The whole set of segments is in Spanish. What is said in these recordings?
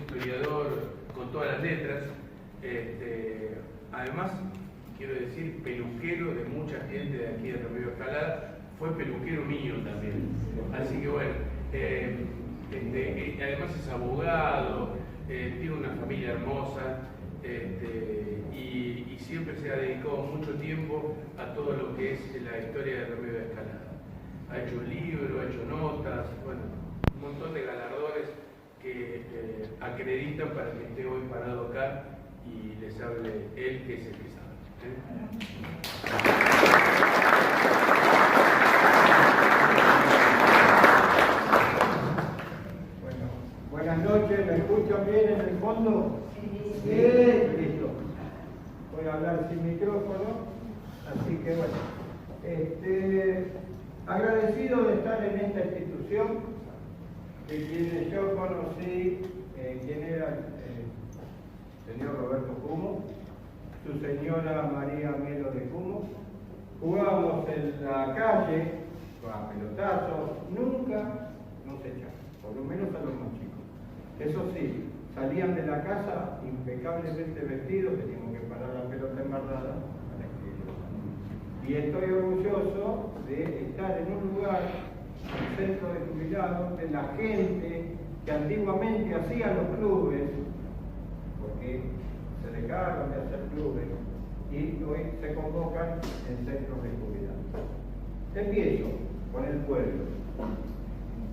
historiador con todas las letras. Además, quiero decir, peluquero de mucha gente de aquí de Remedios Escalada, fue peluquero mío también. Así que bueno, además es abogado, tiene una familia hermosa, y siempre se ha dedicado mucho tiempo a todo lo que es la historia de Remedios Escalada. Ha hecho un libro, ha hecho notas, bueno, un montón de galardones que acreditan para que esté hoy parado acá y les hable él, que es el que sabe. Bueno, buenas noches, ¿me escuchan bien en el fondo? Sí, listo. Voy a hablar sin micrófono, así que bueno, agradecido de estar en esta institución, de quienes yo conocí, quién era el señor Roberto Cumo, su señora María Melo de Cumo. Jugábamos en la calle, a pelotazos, nunca nos echaban, por lo menos a los más chicos. Eso sí, salían de la casa impecablemente vestidos, teníamos que parar la pelota embarrada para que ellos. Y estoy orgulloso de estar en un lugar, el centro de jubilados, de la gente que antiguamente hacía los clubes, porque se dejaron de hacer clubes y hoy se convocan en centros de jubilados. Empiezo con el pueblo.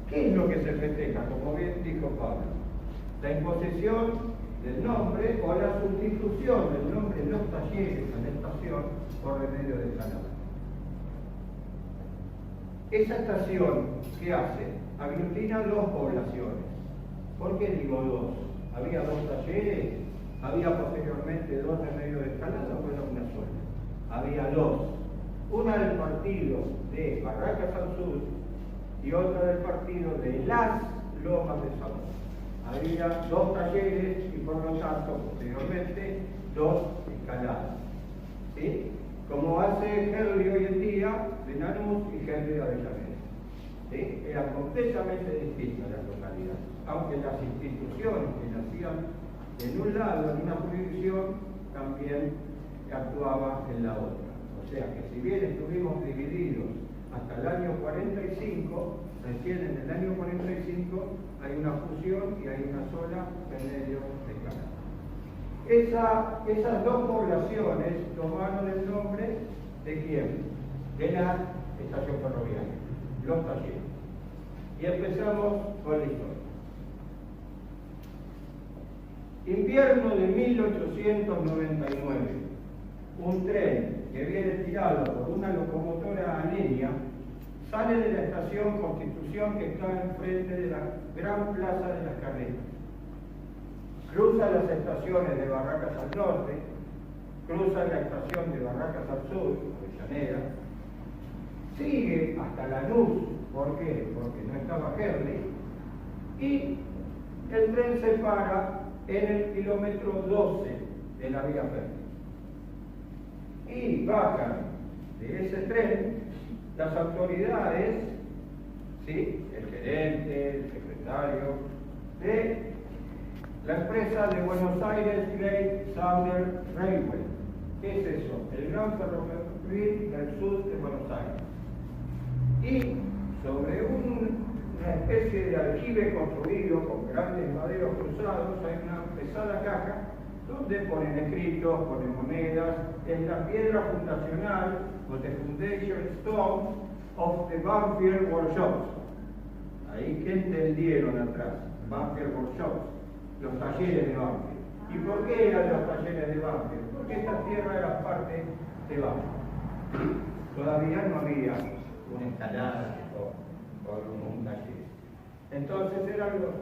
¿Qué es lo que se festeja? Como bien dijo Pablo, la imposición del nombre o la sustitución del nombre en los talleres, en la estación, por Remedios de Escalada. Esa estación, ¿qué hace? Aglutina dos poblaciones. ¿Por qué digo dos? Había dos talleres, había posteriormente dos Remedios de Escalada, o era una sola. Había dos. Una del partido de Barracas al Sur y otra del partido de Las Lomas de Zamora. Había dos talleres y por lo tanto, posteriormente, dos escaladas. ¿Sí? Como hace Herli hoy en día de Lanús y Herli de Avellaneda. ¿Sí? Eran completamente distintas las localidades, aunque las instituciones que nacían en un lado, en una jurisdicción, también actuaban en la otra. O sea que si bien estuvimos divididos hasta el año 45, recién en el año 45 hay una fusión y hay una sola Remedios de Escalada. Esas dos poblaciones tomaron el nombre de quién? De la estación ferroviaria, los talleres. Y empezamos con la historia. Invierno de 1899, un tren que viene tirado por una locomotora a leña sale de la estación Constitución que está enfrente de la gran plaza de las Carretas. Cruza las estaciones de Barracas al norte, cruza la estación de Barracas al sur, Avellaneda, sigue hasta Lanús. ¿Por qué? Porque no estaba Herli, y el tren se para en el kilómetro 12 de la vía férrea. Y bajan de ese tren las autoridades, ¿sí? El gerente, el secretario de la empresa de Buenos Aires Great Southern Railway. ¿Qué es eso? El gran ferrocarril del sur de Buenos Aires. Y sobre una especie de aljibe construido con grandes maderos cruzados hay una pesada caja donde ponen escritos, ponen monedas, es la piedra fundacional o the foundation stone of the Banfield Workshops. Ahí, ¿qué entendieron atrás? Banfield Workshops, los talleres de Banfield. ¿Y por qué eran los talleres de Banfield? Porque esta tierra era parte de Banfield. Todavía no había una instalada o un taller. Entonces eran los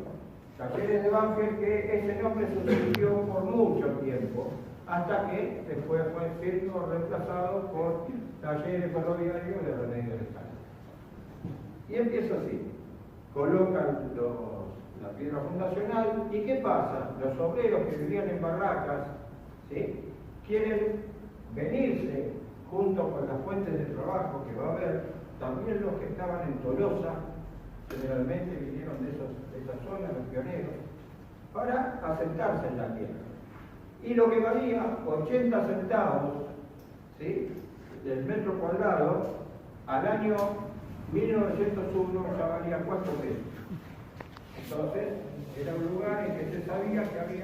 talleres de Banfield, que ese nombre subsistió por mucho tiempo, hasta que después fue siendo reemplazado por talleres ferroviarios de Remedios de Escalada. Y empieza así, colocan la piedra fundacional, ¿y qué pasa? Los obreros que vivían en barracas, ¿sí?, quieren venirse junto con las fuentes de trabajo que va a haber. También los que estaban en Tolosa, generalmente vinieron de esa zona, los pioneros, para asentarse en la tierra. Y lo que valía 80 centavos, ¿sí?, del metro cuadrado, al año 1901 ya valía 4 pesos. Entonces, era un lugar en que se sabía que había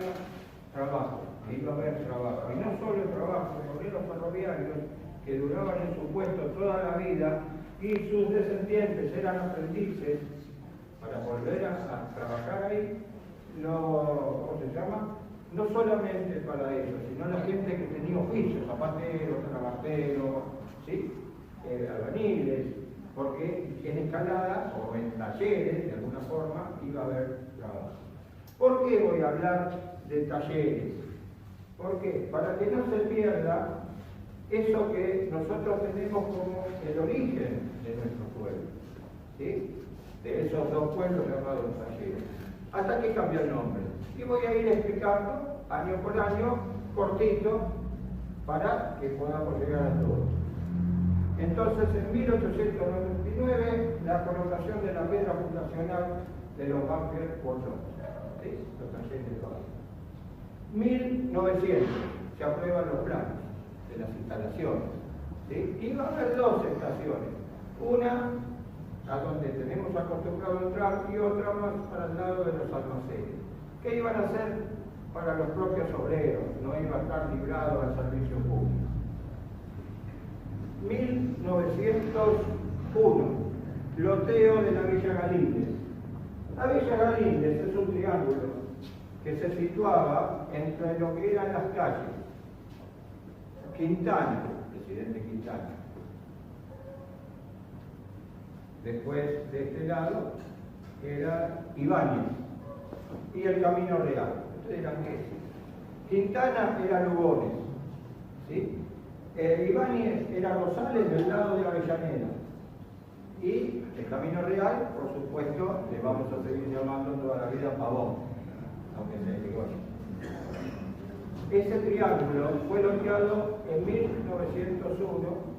trabajo, que iba a haber trabajo. Y no solo el trabajo, los obreros ferroviarios que duraban en su puesto toda la vida y sus descendientes eran aprendices para volver a trabajar ahí, no, ¿cómo se llama? No solamente para ellos, sino la gente que tenía oficios, zapateros, trabajeros, ¿sí?, albañiles, porque en escalada o en talleres, de alguna forma, iba a haber trabajo. ¿Por qué voy a hablar de talleres? ¿Por qué? Para que no se pierda eso que nosotros tenemos como el origen de nuestro pueblo, ¿sí?, de esos dos pueblos llamados talleres, hasta que cambia el nombre. Y voy a ir explicando año por año, cortito, para que podamos llegar a todo. Entonces, en 1899, la colocación de la piedra fundacional de los Banfield Pollón, ¿sí?, los talleres de Banfield. 1900, se aprueban los planos de las instalaciones, ¿sí?, y va a haber dos estaciones, una a donde tenemos acostumbrado entrar y otra más para el lado de los almacenes. ¿Qué iban a hacer para los propios obreros? No iba a estar librado al servicio público. 1901, loteo de la Villa Galíndez. La Villa Galíndez es un triángulo que se situaba entre lo que eran las calles Quintana, presidente Quintana. Después de este lado era Ibáñez y el Camino Real. Ustedes dirán, ¿qué es? Quintana era Lugones, ¿sí? Ibáñez era Rosales del lado de Avellaneda. Y el Camino Real, por supuesto, le vamos a seguir llamando toda la vida Pavón, aunque sea Irigoyen. Ese triángulo fue loteado en 1901,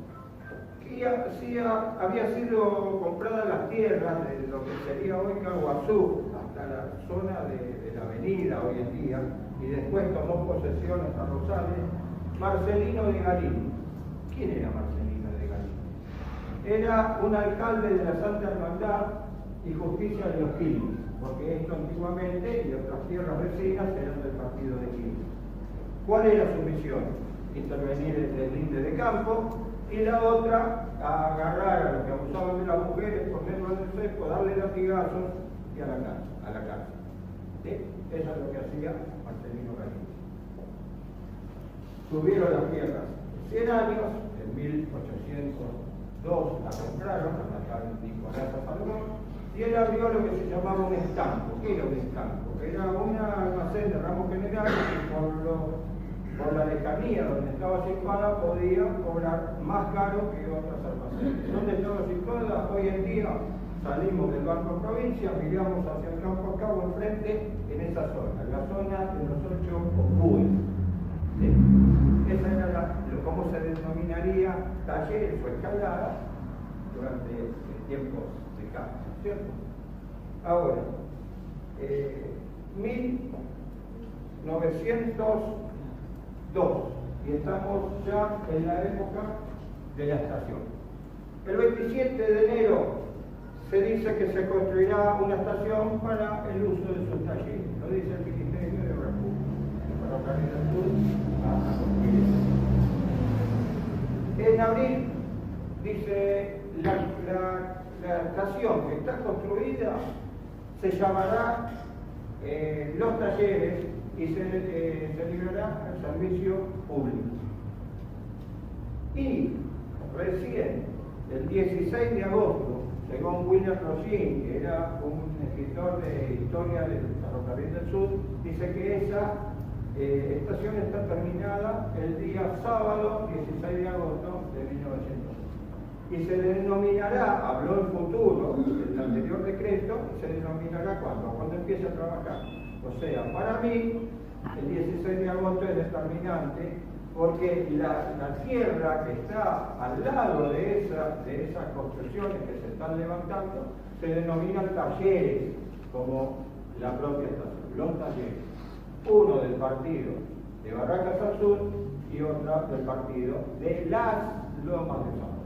que había sido comprada las tierras de lo que sería hoy Caguazú, hasta la zona de la avenida hoy en día, y después tomó posesión hasta Rosales, Marcelino de Galín. ¿Quién era Marcelino de Galín? Era un alcalde de la Santa Hermandad y Justicia de los Quilmes, porque esto antiguamente y otras tierras vecinas eran del partido de Quilmes. ¿Cuál era su misión? Intervenir en el linde de campo, y la otra, agarrar a los que abusaban de las mujeres, ponerlos en el cepo, darle latigazos y a la cárcel. ¿Sí? Eso es lo que hacía Marcelino Galín. Tuvieron las tierras 100 años, en 1802 la compraron, la tal Nicolás Salomón, y él abrió lo que se llamaba un estanco. ¿Qué era un estanco? Era un almacén de ramos generales que por la lejanía donde estaba situada podía cobrar más caro que otros almacenes. ¿Dónde estaba situada? Hoy en día salimos del Banco Provincia, miramos hacia el Campo Cabo enfrente, en esa zona, la zona de los 8 Ocúes. ¿Sí? Esa era cómo se denominaría talleres o escaladas durante tiempos de cambio, ¿cierto? Ahora, 1902, y estamos ya en la época de la estación. El 27 de enero se dice que se construirá una estación para el uso de sus talleres. Lo dice el Ministerio de República. Para Ferrocarril del Sur a construir eso. En abril dice la estación que está construida se llamará Los Talleres y se librará al servicio público. Y recién, el 16 de agosto, según William Rossin, que era un escritor de historia del Ferrocarril del Sur, dice que esa estación está terminada el día sábado 16 de agosto de 1900. Y se denominará, habló en futuro, el anterior decreto, se denominará cuando empiece a trabajar. O sea, para mí, el 16 de agosto es determinante porque la tierra que está al lado de esas construcciones que se están levantando se denominan talleres, como la propia estación, los talleres. Uno del partido de Barracas al Sur y otro del partido de las Lomas de Zamora.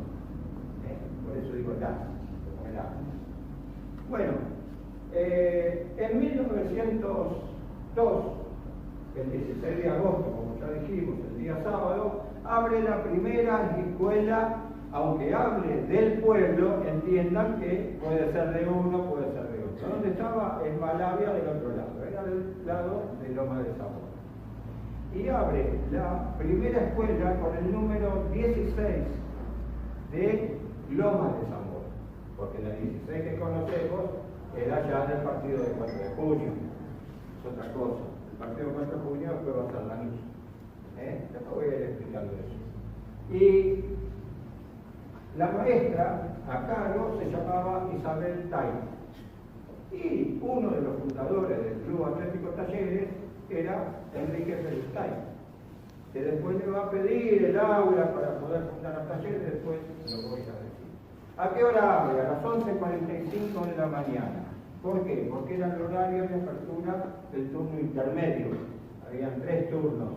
Por eso digo las. Bueno, en 1902, el 16 de agosto, como ya dijimos, el día sábado, abre la primera escuela, aunque hable del pueblo, entiendan que puede ser de uno, puede ser de otro. ¿Dónde estaba? En Malavia, del otro lado, era del lado de Loma de Zamora. Y abre la primera escuela con el número 16 de Loma de Zamora, porque la 16 que conocemos era ya del partido de 4 de junio, es otra cosa. El partido de 4 de junio después va a ser Lanús. Después voy a ir explicando eso. Y la maestra a cargo se llamaba Isabel Tai. Y uno de los fundadores del Club Atlético Talleres era Enrique Félix Tai, que después le va a pedir el aula para poder fundar los talleres, después lo voy a decir. ¿A qué hora abre? A las 11:45 de la mañana. ¿Por qué? Porque era el horario de apertura del turno intermedio. Habían 3 turnos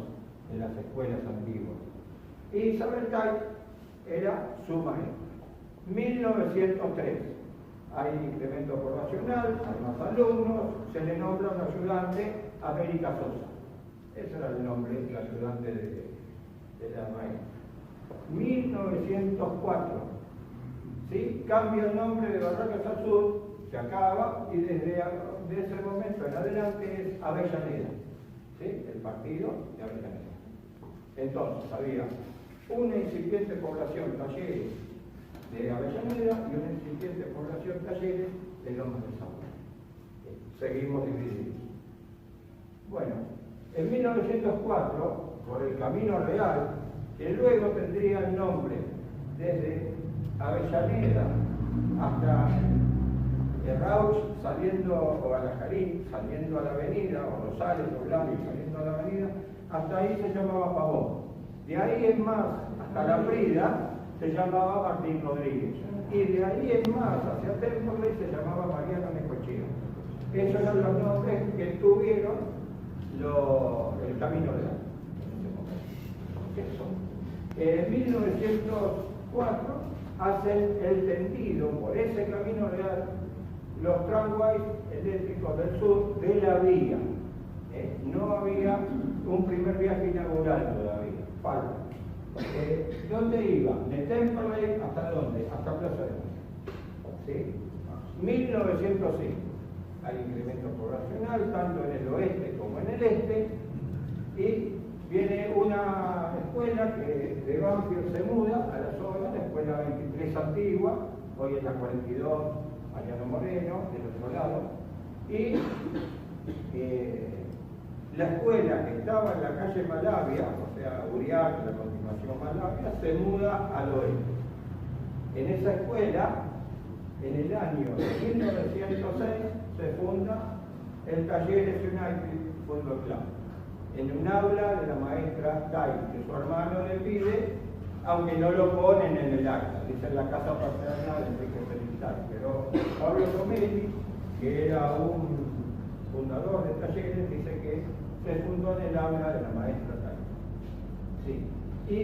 en las escuelas antiguas. Y Isabel Tai era su maestra. 1903. Hay incremento poblacional, hay más alumnos, se le nombra un ayudante, América Sosa. Ese era el nombre del ayudante de la maestra. 1904. ¿Sí? Cambia el nombre de Barracas al Sur, se acaba, y desde ese momento en adelante es Avellaneda. ¿Sí? El partido de Avellaneda. Entonces, había una incipiente población Talleres de Avellaneda y una incipiente población Talleres de Lomas de Zamora. Seguimos divididos. Bueno, en 1904, por el Camino Real, que luego tendría el nombre desde Avellaneda hasta Rauch, saliendo, o Alajarín, saliendo a la avenida, o Rosales, doblando y saliendo a la avenida, hasta ahí se llamaba Pavón. De ahí en más, hasta La Brida, se llamaba Martín Rodríguez. Y de ahí en más, hacia Temperley, se llamaba Mariano Necochea. Esos eran los nombres que tuvieron el Camino Real. En 1904 hacen el tendido por ese Camino Real los tramways eléctricos del sur de la vía. No había un primer viaje inaugural todavía, falta. ¿Dónde iba? De Temperley hasta dónde? Hasta Plaza de Mayo. ¿Sí? 1905. Hay incremento poblacional tanto en el oeste como en el este, y viene una escuela que de Banfield se muda a la zona, la escuela 23 antigua, hoy es la 42 Mariano Moreno, del otro lado, y la escuela que estaba en la calle Malavia, o sea, Uriarte, la continuación Malavia, se muda al oeste. En esa escuela, en el año 1906, se funda el Talleres United Football Club, en un aula de la maestra Tai, que su hermano le pide, aunque no lo ponen en el acta, dice en la casa paterna de Enrique Félix Tai, pero Pablo Comelli, que era un fundador de Talleres, dice que se fundó en el aula de la maestra Tai. Sí. ¿Y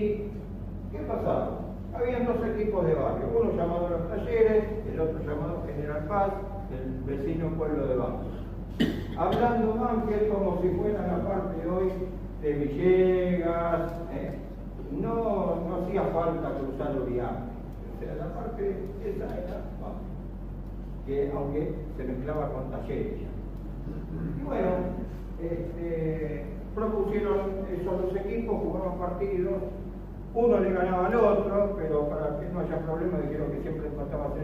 qué pasaba? Habían 2 equipos de barrio, uno llamado Los Talleres, el otro llamado General Paz, el vecino pueblo de Banfield. Hablando Banfield como si fuera la parte hoy de Villegas, no hacía falta cruzar Uriarte, o sea, la parte esa era Banfield, que aunque se mezclaba con Talleres ya. Y bueno, propusieron esos 2 equipos, jugaban partidos, uno le ganaba al otro, pero para que no haya problema dijeron que siempre empataba 0-0,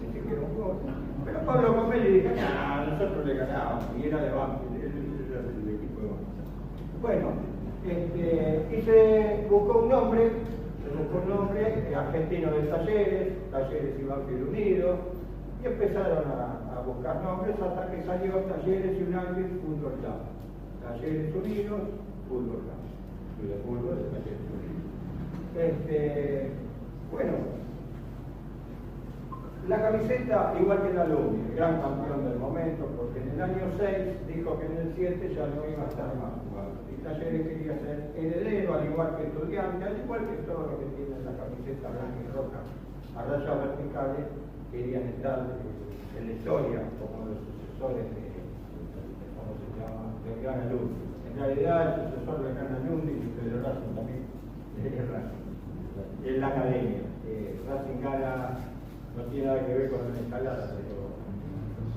ni siquiera un gol. Pero Pablo Comelli dijo, nosotros le ganábamos, y era de Banfield, él era del equipo de Banfield. Bueno, y se buscó un nombre, argentino de Talleres y Banfield unidos, y empezaron a buscar nombres hasta que salió Talleres United Fútbol Club. Talleres Unidos, Fútbol Club. Y de fútbol de Talleres Unidos. Bueno, La camiseta, igual que la Lumi, el gran campeón del momento, porque en el año 6 dijo que en el 7 ya no iba a estar más jugando. Y Talleres quería ser heredero, al igual que Estudiantes, al igual que todo lo que tiene la camiseta blanca y roja a rayas verticales, querían estar en la historia como los sucesores de, ¿cómo se llama?, de Gran Lund. En realidad el sucesor de Gran Lund y de Racing también es Racing, es la academia. Racing gana, no tiene nada que ver con la escalada, pero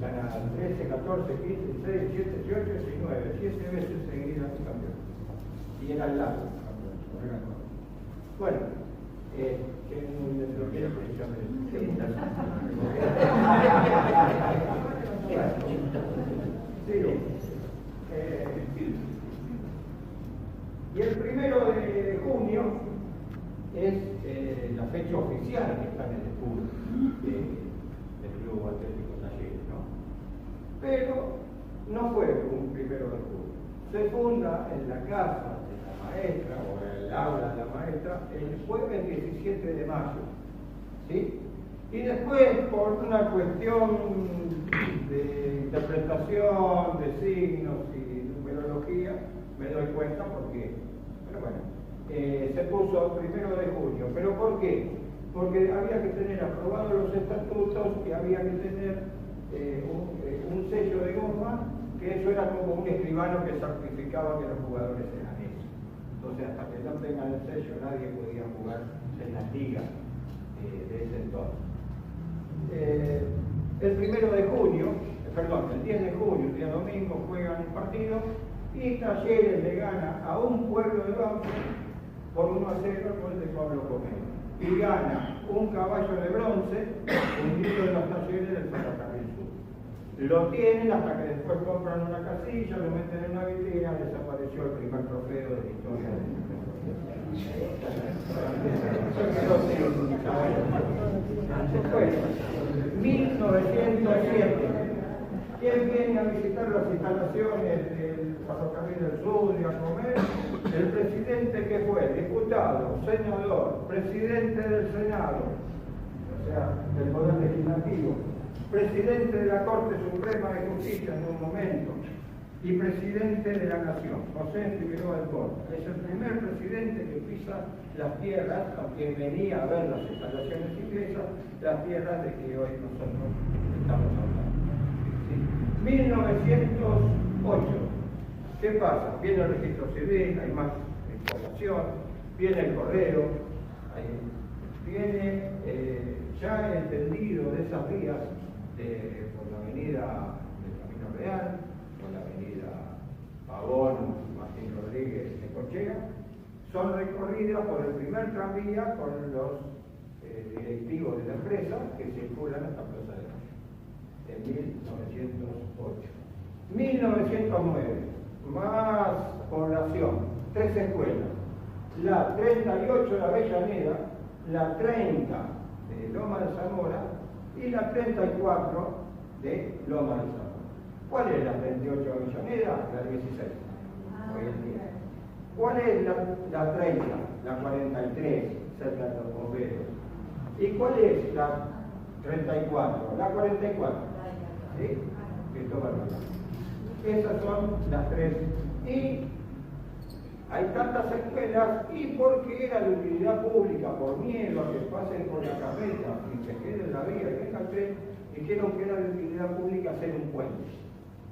gana 13, 14, 15, 16, 17, 18, 19, 7 veces seguidas campeón. Y era el largo campeón. Bueno, que lo quiero precisamente. Y el 1 de junio es la fecha oficial que está en el escudo del Club Atlético Talleres, ¿no? Pero no fue un 1 de junio. Se funda en la casa de la maestra, o en el aula de la maestra, el jueves 17 de mayo, ¿sí? Y después, por una cuestión de interpretación de signos y numerología, me doy cuenta por qué. Pero bueno, se puso 1 de junio. ¿Pero por qué? Porque había que tener aprobados los estatutos y había que tener un sello de goma, que eso era como un escribano que certificaba que los jugadores eran eso. Entonces, hasta que no tengan el sello, nadie podía jugar en las ligas de ese entonces. El 1 de junio, perdón, el 10 de junio, el día domingo, juegan un partido y Talleres le gana a un Pueblo de Banco por 1-0 gol de Pablo Comeno. Y gana un caballo de bronce, hundido de los Talleres del Ferrocarril Sur. Lo tienen hasta que después compran una casilla, lo meten en una vitrina, desapareció el primer trofeo de la historia del Después, 1907, ¿quién viene a visitar las instalaciones del Ferrocarril del Sur y a comer? El presidente que fue diputado, senador, presidente del Senado, o sea, del Poder Legislativo, presidente de la Corte Suprema de Justicia en un momento, y presidente de la Nación, José Figueroa del Porto. Es el primer presidente que pisa las tierras, aunque venía a ver las instalaciones inglesas, las tierras de que hoy nosotros estamos hablando. ¿Sí? 1908. ¿Qué pasa? Viene el registro civil, hay más población, viene el correo, viene ya el tendido de esas vías por la avenida del Camino Real, por la avenida Pavón, Martín Rodríguez de Cochea, son recorridas por el primer tranvía con los directivos de la empresa que circulan hasta Plaza de Mayo, en 1908. 1909, más población, 3 escuelas, la 38 de Avellaneda, la 30 de Loma de Zamora y la 34 de Loma de Zamora. ¿Cuál es la 38 de Avellaneda? La 16, hoy en día. ¿Cuál es la 30? La 43, cerca de los bomberos. ¿Y cuál es la 34? La 44. ¿Sí? Cristóbal Colón. Esas son las 3. Y hay tantas escuelas, y porque era de utilidad pública, por miedo a que pasen por la carreta y se quede en la vía y venga el tren, dijeron que era de utilidad pública hacer un puente.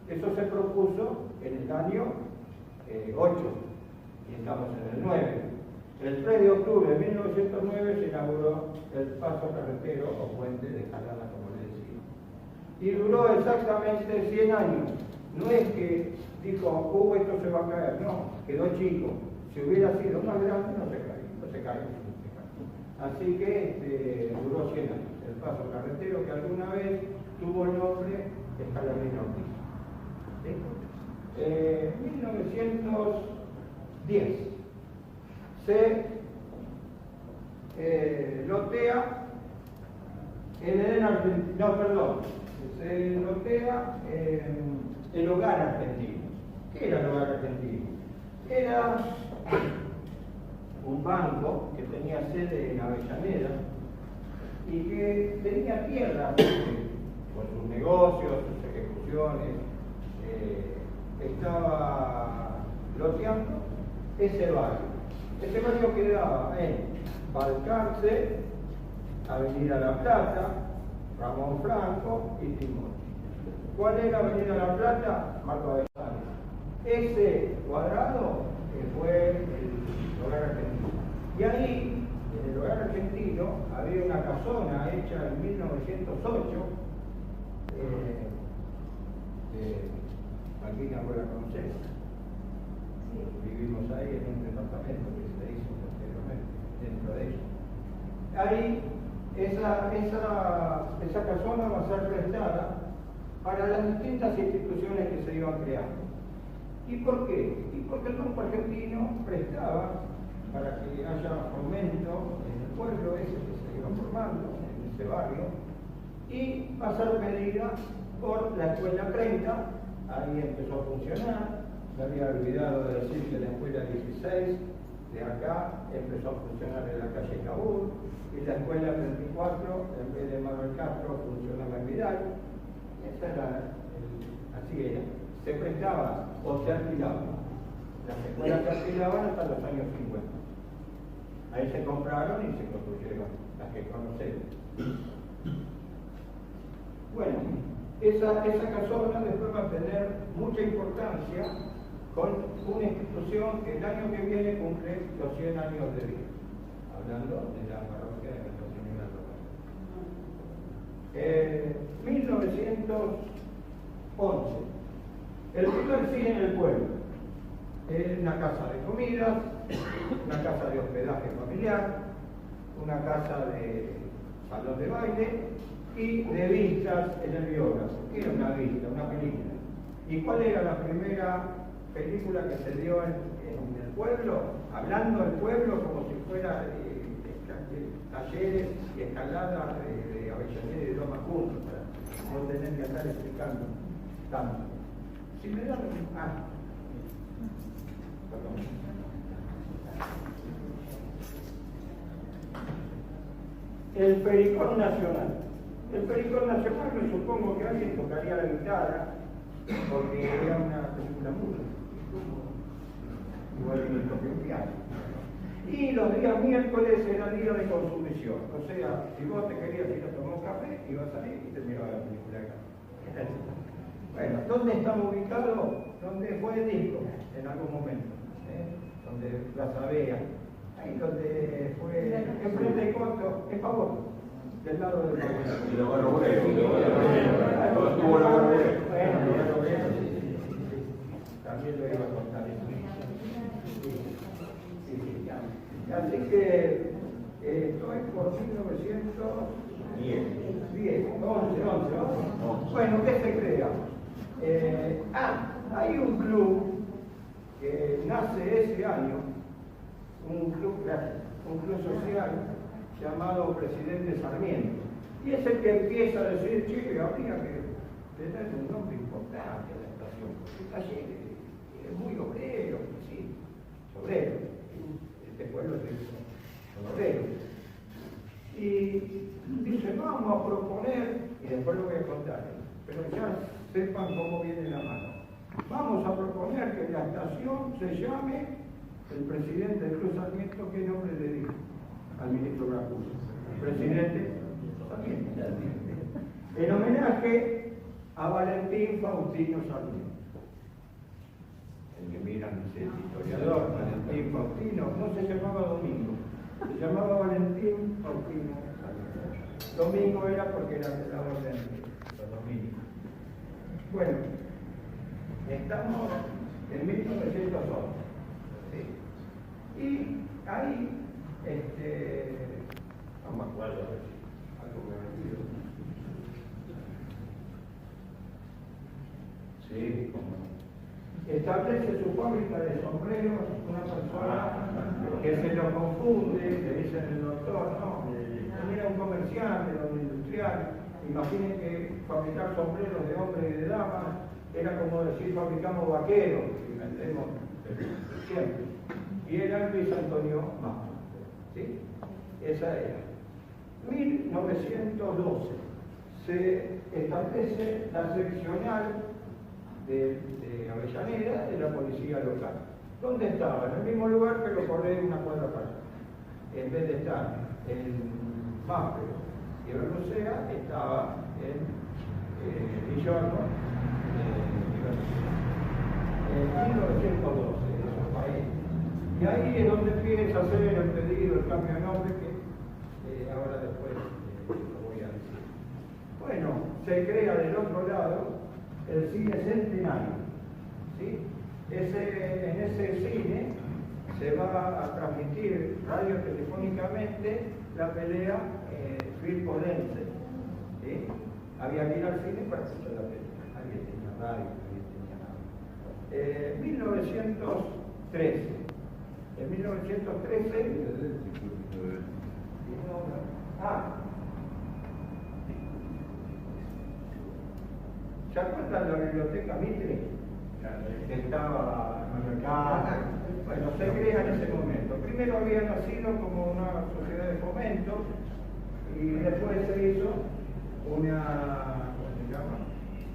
Eso se propuso en el año 8, y estamos en el 9. El 3 de octubre de 1909 se inauguró el paso carretero o puente de escalada, como le decía. Y duró exactamente 100 años. No es que dijo, esto se va a caer, no, quedó chico. Si hubiera sido más grande, no se cae. Así que duró 100 años. El paso carretero que alguna vez tuvo el nombre Escalamina Ortiz. ¿Sí? 1910 se lotea en Edén Argentino, no, perdón, se lotea el Hogar Argentino. ¿Qué era el Hogar Argentino? Era un banco que tenía sede en Avellaneda, y que tenía tierra con sus negocios, sus ejecuciones, estaba loteando ese barrio. Ese barrio quedaba en Balcarce, Avenida La Plata, Ramón Franco y Timón. ¿Cuál era Avenida La Plata? Marco Avellaneda. Ese cuadrado fue el Hogar Argentino. Y ahí, en el Hogar Argentino, había una casona hecha en 1908, Malvina, vos la conocés. Vivimos ahí en un departamento que se hizo posteriormente, dentro de ella. Ahí, esa casona va a ser prestada para las distintas instituciones que se iban creando. ¿Y por qué? Y porque el Banco Argentino prestaba para que haya fomento en el pueblo ese que se iba formando, en ese barrio, y va a ser pedida por la Escuela 30, ahí empezó a funcionar. Me había olvidado de decir que la Escuela 16 de acá empezó a funcionar en la calle Cabul, y la Escuela 34, en vez de Manuel Castro, funcionaba en Vidal. Esa era, así era. Se prestaba o se alquilaba. Las escuelas se alquilaban hasta los años 50. Ahí se compraron y se construyeron las que conocemos. Bueno, esa casona después va a tener mucha importancia con una institución que el año que viene cumple los 100 años de vida, hablando de la parroquia de Nuestra Señora de 1911, el primer cine en el pueblo, una casa de comidas, una casa de hospedaje familiar, una casa de salón de baile y de vistas en el biógrafo. ¿Qué era una vista? Una película. ¿Y cuál era la primera película que se dio en el pueblo? Hablando del pueblo como si fuera talleres y escaladas de Avellaneda y de Loma juntos, para no tener que andar explicando tanto. Si me dan perdón. El Pericón Nacional. El Pericón Nacional, me supongo que alguien tocaría la guitarra, porque era una película muda. Igual que el toque un piano. Y los días miércoles era día de consumición. O sea, si vos te querías ir a tomar un café, ibas a salir y terminaba la película acá. Bueno, ¿dónde estamos ubicados? Donde fue el disco, en algún momento. Donde Plaza Vea. Ahí donde fue, enfrente de Coto, en favor, del lado del Coto. Y lo bueno, estuvo lo bueno. Bueno, también lo iba a contar eso. Así que estoy por 1910, 11. Bueno, ¿qué se crea? Hay un club que nace ese año, un club social llamado Presidente Sarmiento, y es el que empieza a decir, che, habría que tener un nombre importante a la estación, porque está lleno, es muy obrero, sí, obrero, este pueblo es obrero. Y dice, vamos a proponer, y después lo voy a contar, pero ya sepan cómo viene la mano. Vamos a proponer que la estación se llame el presidente del Club Sarmiento. ¿Qué nombre le dijo al ministro Gracus? Presidente Sarmiento. En homenaje a Valentín Faustino Sarmiento. El que miran es el historiador, Valentín Faustino, no se llamaba Domingo, se llamaba Valentín Faustino Sarmiento. Domingo era porque era de la orden de los dominicos. Bueno, estamos en 1911. ¿Sí? Y ahí, no me acuerdo, a ver si algo me ha metido. Sí, como establece su fábrica de sombreros una persona que se lo confunde, le dicen el doctor, no, era un comerciante, un industrial. Imaginen que fabricar sombreros de hombres y de damas era como decir fabricamos vaqueros, y vendemos siempre. Y era Luis Antonio Mastro, ¿sí? Esa era. 1912 se establece la seccional de Avellaneda de la policía local. ¿Dónde estaba? En el mismo lugar, pero por ahí una cuadra para allá. En vez de estar en Mafre y Berlucea, estaba en Villorno, en 1912, esos países. Y ahí es donde empieza a hacer el pedido, el cambio de nombre, que ahora después lo voy a decir. Bueno, se crea del otro lado el cine Centenario, ¿sí? En ese cine se va a transmitir radiotelefónicamente la pelea Firpo-Dense, ¿sí? Había que ir al cine para escuchar la pelea, nadie tenía radio, nadie tenía nada. 1913. En 1913... ¿Se acuerdan la biblioteca Mitre? Que estaba acá. Bueno, se crea en ese momento. Primero había nacido como una sociedad de fomento y después se hizo una, ¿cómo se llama?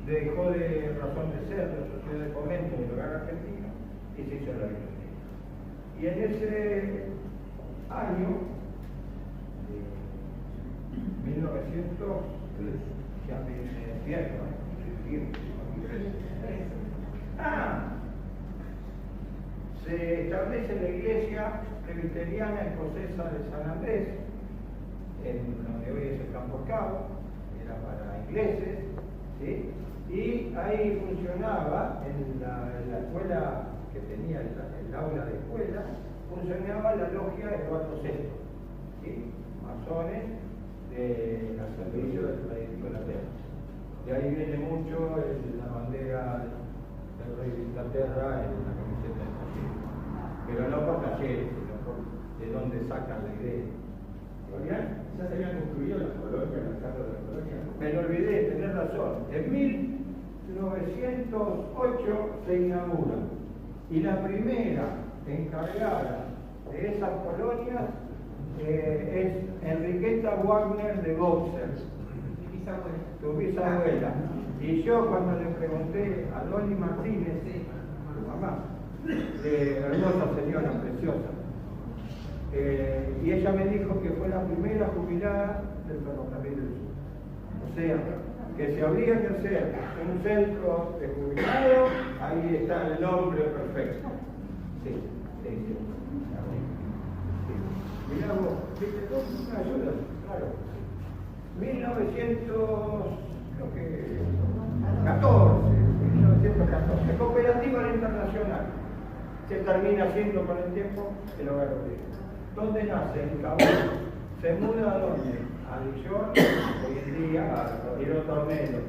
Dejó de razón de ser la sociedad de fomento del hogar argentino y se hizo la biblioteca. Y en ese año, 1903, ya me pierdo, se establece la iglesia presbiteriana escocesa de San Andrés, en donde hoy es el Campo Cabo, era para ingleses, ¿sí? Y ahí funcionaba, en la escuela que tenía el aula de escuela, funcionaba la logia Eduardo VI, ¿sí? Masones de al servicio del rey de Inglaterra. De ahí viene mucho la bandera del rey de Inglaterra en la camiseta de Talleres. Pero no por Talleres, sino por de dónde sacan la idea. ¿Ya se habían construido las colonias, las casas de la colonia? Me lo olvidé, tenés razón. En 1908 se inaugura. Y la primera encargada de esas colonias es Enriqueta Wagner de Boxer, tu bisabuela. Y yo cuando le pregunté a Dolly Martínez, tu mamá, hermosa señora, preciosa, y ella me dijo que fue la primera jubilada del Ferrocarril del Sur. O sea, que si habría que hacer un centro de jubilados, ahí está el nombre perfecto. Sí, sí, sí. Mirá vos, ¿viste tú? ¿Me ayudas? Claro. 1914, Cooperativa Internacional. Se termina haciendo con el tiempo el hogar obrero. ¿Dónde nace? En Cabón. ¿Se muda a dónde? A Dijon, hoy en día, a Río Tornero.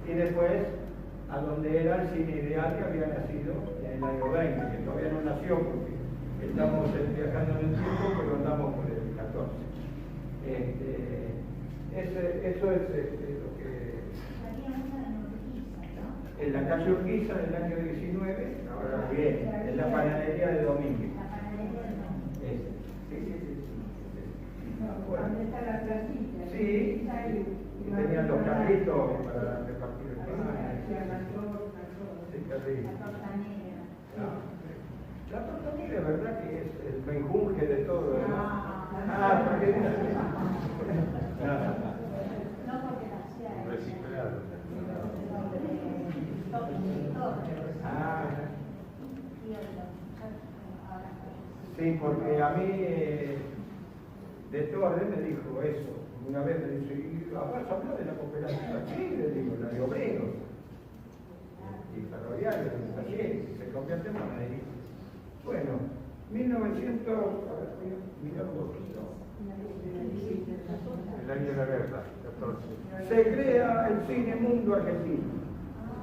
Y después a donde era el cine ideal que había nacido en el año 20, que todavía no nació porque estamos viajando en el tiempo, pero andamos por el 14. Eso es lo que... En la calle Urquiza del año 19, ahora bien, en la panadería de Domínguez. ¿Dónde está la placita? Sí, y tenían los carritos para repartir el pan. Sí, qué rico. La torta negra, ¿verdad que es el menjunje de todo lo demás? ¿Para qué? No, porque hacía Reciclado. Sí, porque a mí de Torres me dijo eso. Una vez me dice, ¿vas a hablar de la cooperativa? Sí, le digo, la de obreros y ferroviarios, de talleres, se convierte en panadería. Bueno, 1900, a ver, mira un poquito. El año de la guerra, 14. Se crea el Cine Mundo Argentino.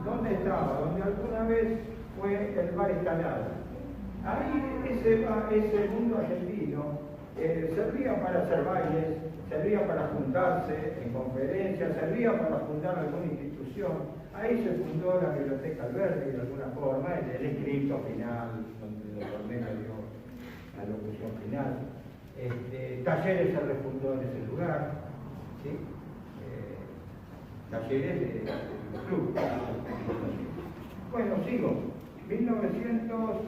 ¿Dónde estaba? Donde alguna vez fue el bar Escalada. Ahí ese mundo argentino servía para hacer bailes, servía para juntarse en conferencias, servía para fundar alguna institución. Ahí se fundó la Biblioteca Alberti de alguna forma, el escrito final, donde el Tornero dio la locución final. Talleres se refundó en ese lugar. ¿sí? Talleres del club. Bueno, sigo. 1915.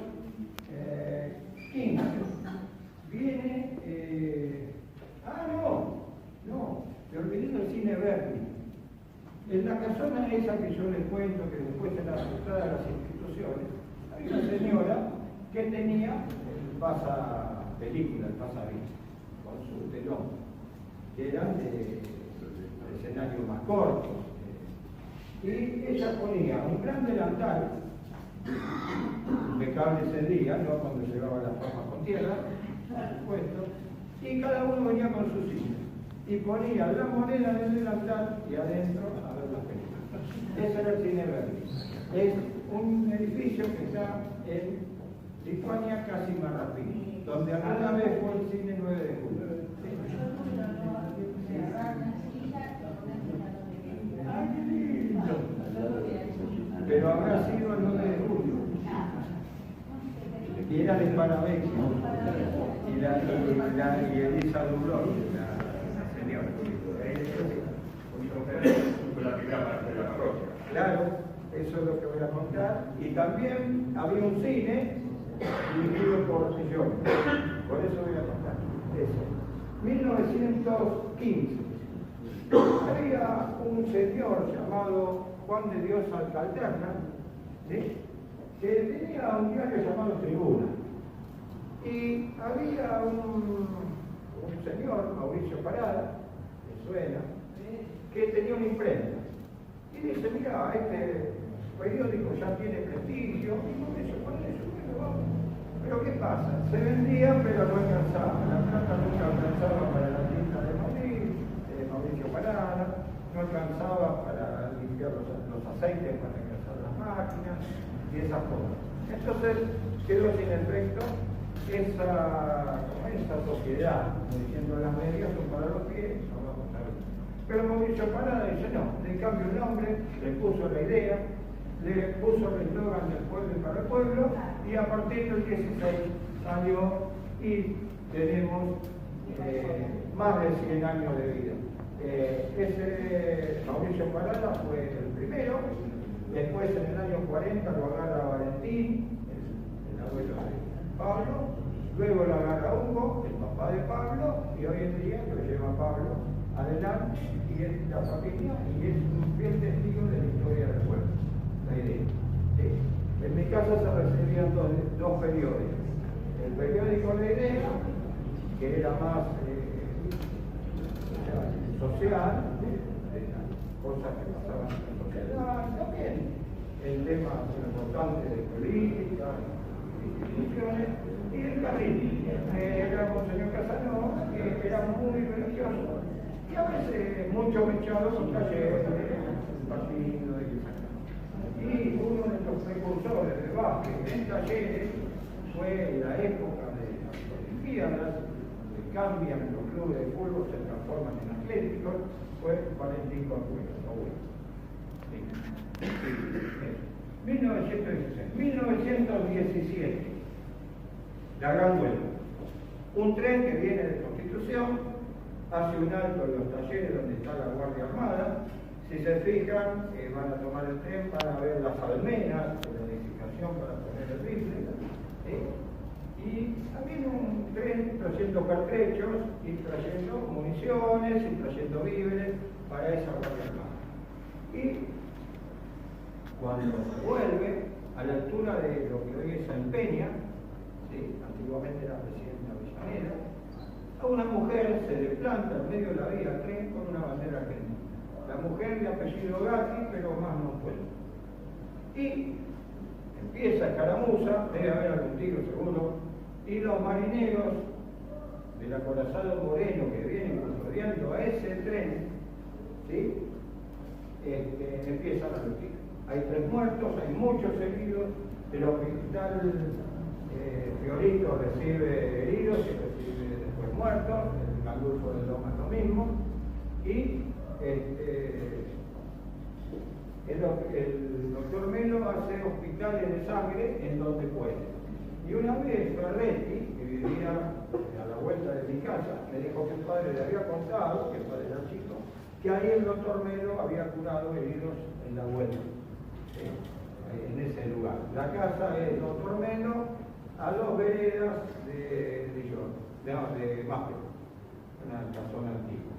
Viene. No, me olvidé del cine Berni. En la casona esa que yo les cuento, que después se la aceptada a las instituciones, había una señora que tenía el película, el pasavista, con su telón, que eran de escenarios más cortos. Y ella ponía un gran delantal, impecable ese día, ¿no? Cuando llegaba las papas con tierra, por supuesto, y cada uno venía con su silla. Y ponía la moneda en el delantal y adentro a ver las películas. Ese era el cine Berni. Es un edificio que está en Lituania, casi Marrapín, donde alguna vez fue el cine 9 de julio. ¡Ay, qué lindo! Pero habrá sido el 9 de julio. Y era de Paravecchio. Y Elisa Dulón, la señora. La primera parte de la parroquia. Claro, eso es lo que voy a contar. Y también había un cine dirigido por Sillón. Por eso voy a contar. Eso. 1915. Había un señor llamado Juan de Dios Alcalterna, ¿sí? Que tenía un diario llamado Tribuna. Y había un señor, Mauricio Parada, que suena, que tenía una imprenta. Y dice, mira, este periódico ya tiene prestigio, y Mauricio, ¿cuál es eso? Bueno, vamos. Pero ¿qué pasa? Se vendía, pero no alcanzaba. La plata nunca alcanzaba para la tinta de Mauricio Parada, no alcanzaba para limpiar los aceites, para engrasar las máquinas y esas cosas. Entonces quedó sin efecto esa sociedad, como diciendo las medias son para los pies, no vamos a ver. Pero Mauricio Parada dice no, le cambio el nombre, le puso la idea, le puso el eslogan del pueblo y para el pueblo, y a partir del 16 salió y tenemos más de 100 años de vida. Ese Mauricio Parada fue el primero, después en el año 40 lo agarra Valentín, el abuelo de Pablo, luego lo agarra Hugo, el papá de Pablo, y hoy en día lo lleva Pablo adelante, y es la familia, y es un fiel testigo de la historia del pueblo, la idea. ¿Sí? En mi casa se recibían dos periódicos, el periódico La Idea, que era más social, de las cosas que pasaban en la sociedad, también el tema importante de política, instituciones, y el Carril, era Monseñor Casanova, que era muy religioso, y a veces mucho mechado con talleres, partido y y uno de los precursores de Vázquez en talleres fue la época de las Olimpiadas, que cambian los clubes de fútbol, se transforman en atléticos, fue Valentín Corcuera, abuelo. 1917, la Gran Huelga. Un tren que viene de Constitución, hace un alto en los talleres donde está la Guardia Armada. Si se fijan, van a tomar el tren, van a ver las almenas de la edificación para poner el rifle. Y también un tren trayendo pertrechos y trayendo municiones y trayendo víveres para esa Guardia Armada. Y cuando vuelve a la altura de lo que hoy es San Peña, ¿sí? Antiguamente era Presidenta Avellaneda, a una mujer se le planta en medio de la vía al tren con una bandera argentina. La mujer de apellido Gatti, pero más no puede. Y empieza escaramuza, debe haber algún tiro seguro, y los marineros del acorazado Moreno que vienen custodiando a ese tren, ¿sí? Empiezan a luchar. Hay 3 muertos, hay muchos heridos, el hospital Fiorito recibe heridos y recibe después muertos, el Gandulfo de Lomas lo mismo, y el doctor Melo hace hospitales de sangre en donde puede. Y una vez Ferretti, que vivía a la vuelta de mi casa, me dijo que el padre le había contado, que el padre era chico, que ahí el doctor Melo había curado heridos en la vuelta, en ese lugar. La casa es doctor Melo a 2 veredas de Mapel, una casona antigua.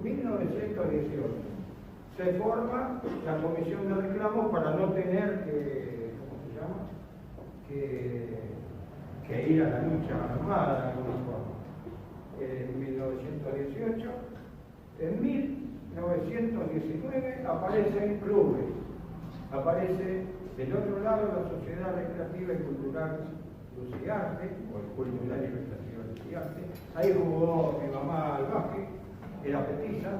1918 se forma la comisión de reclamos para no tener que, ¿cómo se llama? Que ir a la lucha armada de alguna forma. En 1918, en 1919 aparecen clubes, aparece del otro lado la Sociedad Recreativa y Cultural Luciarte, o el Cultural y Recreativa Luciarte. Ahí jugó mi mamá al básquet, era petiza,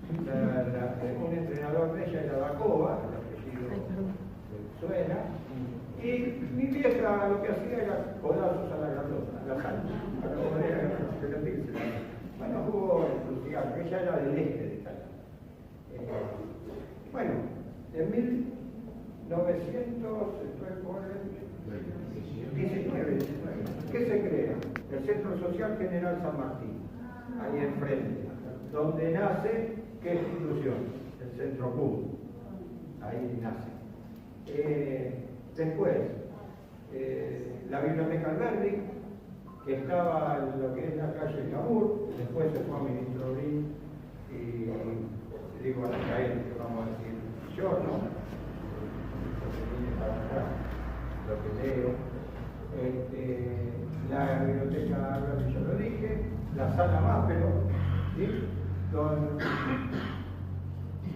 un entrenador de ella era Dacoba, el apellido suena, y mi vieja lo que hacía era codazos a la grandosa, a la sala, para poder repetirse. Bueno, jugó en Luciarte, ella era del este de Italia. Bueno, en 1919, ¿qué se crea? El Centro Social General San Martín, ahí enfrente, donde nace, ¿qué institución? El Centro Público, ahí nace. Después, la Biblioteca Alberdi, que estaba en lo que es la calle Cabur, después se fue a Ministro Brin y digo a la calle, vamos a decir, yo, ¿no? Lo que leo, la biblioteca, ya lo dije, la sala Máspero, ¿sí? Don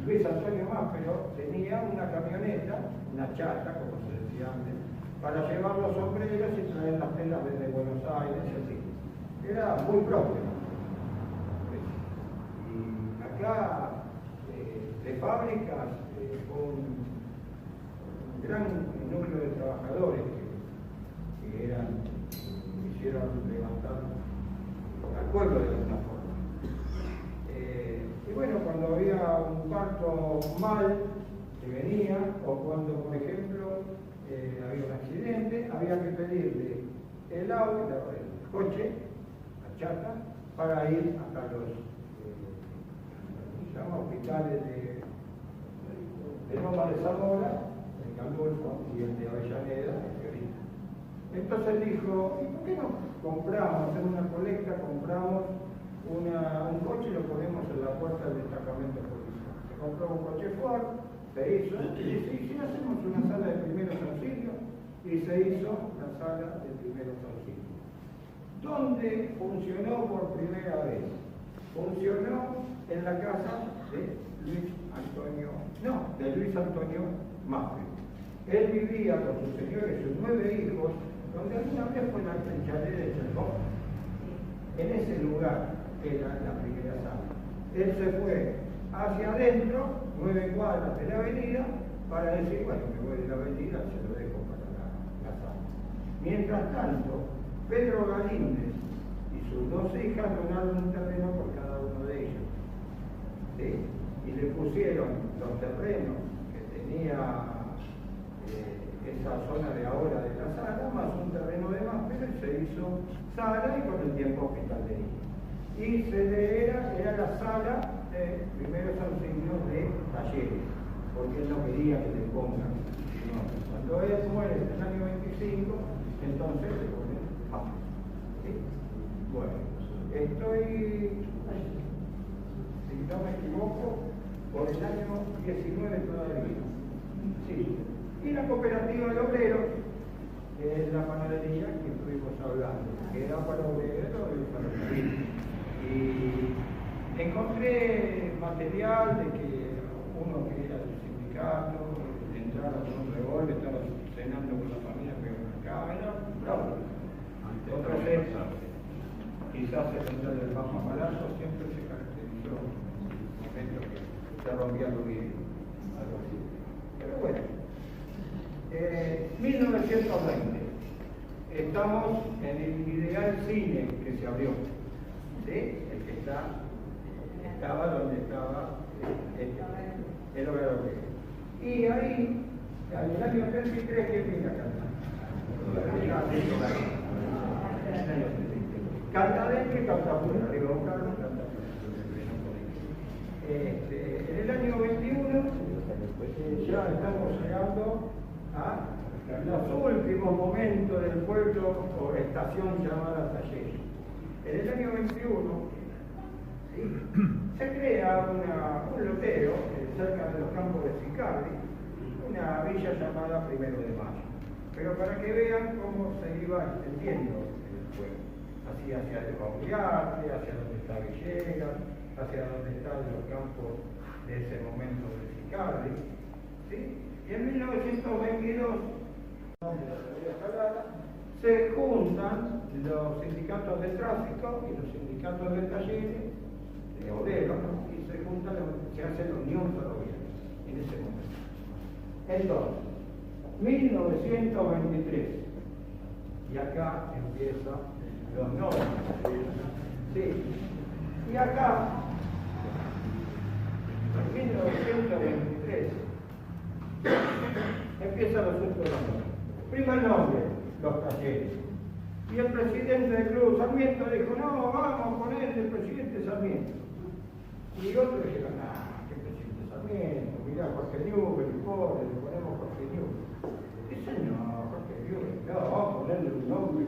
Luis Antonio Máspero tenía una camioneta, una chata, como se decía antes, para llevar los sombreros y traer las telas desde Buenos Aires, así. Era muy propio. Y acá, de fábricas, un gran número de trabajadores que hicieron levantar al pueblo de alguna forma. Y bueno, cuando había un parto mal que venía, o cuando, por ejemplo, había un accidente, había que pedirle el auto, el coche, la chata, para ir hasta los hospitales de Loma de Zamora, Gandolfo y el de Avellaneda, entonces dijo, ¿y por qué no compramos, hacemos una colecta, compramos un coche y lo ponemos en la puerta del destacamento policial? Se compró un coche Ford, se hizo, y dice, si hacemos una sala de primeros auxilios, y se hizo la sala de primeros auxilios. ¿Dónde funcionó por primera vez? Funcionó en la casa de Luis Antonio Máspero. Él vivía con sus señores, sus 9 hijos, donde alguna vez fue la chalet de Cherkov. En ese lugar era la primera sala. Él se fue hacia adentro, 9 cuadras de la avenida, para decir, bueno, me voy de la avenida, se lo dejo para la sala. Mientras tanto, Pedro Galíndez y sus 2 hijas donaron un terreno por cada uno de ellos. ¿Sí? Y le pusieron los terrenos que tenía esa zona de ahora de la sala, más un terreno de Máspero, y se hizo sala y con el tiempo hospital de niños. Y era la sala de primeros auxilios de talleres, porque él no quería que le pongan. No. Cuando él muere en el año 25, entonces le ponen Máspero. ¿Sí? Bueno, estoy, si no me equivoco, por el año 19 todavía. Sí. Y la cooperativa de obreros, que es la panadería que estuvimos hablando, que era para obreros del ferrocarril. Y encontré material de que uno que era del sindicato, entrara con un revólver, estaba cenando con la familia, pero acá era bravo. Otra vez, quizás el central del Papa Palazzo siempre se caracterizó en un momento que se rompía el vidrio, algo así. Pero bueno, 1920, estamos en el Ideal Cine que se abrió, ¿sí? El que estaba donde estaba el Obrador. Y ahí, en el año 33, ¿quién viene a cantar? Canta dentro y canta fuera, digo, Carlos canta fuera. En el año 21 ya estamos llegando a los últimos momentos del pueblo o estación llamada Talleres. En el año 21 se crea un loteo cerca de los campos de Sicardi, una villa llamada Primero de Mayo. Pero para que vean cómo se iba extendiendo el pueblo, así hacia el Bauriarte, hacia donde está Villegas, hacia donde están los campos de ese momento de Sicardi, ¿sí? Y en 1922 se juntan los sindicatos de tráfico y los sindicatos de talleres, de obreros, ¿no? Y se juntan, se hace la Unión Ferroviaria en ese momento. Entonces, 1923, y acá empiezan los nombres. Sí. Y acá, en 1923, empieza el asunto de los nombres. Primer nombre, los talleres. Y el presidente del Club Sarmiento dijo, no, vamos a poner el presidente Sarmiento. Y otros dijeron, ¿qué presidente Sarmiento? Mirá, Jorge Newbery, pobre, le ponemos Jorge Newbery. Dice, no, Jorge Newbery, no, vamos a ponerle un nombre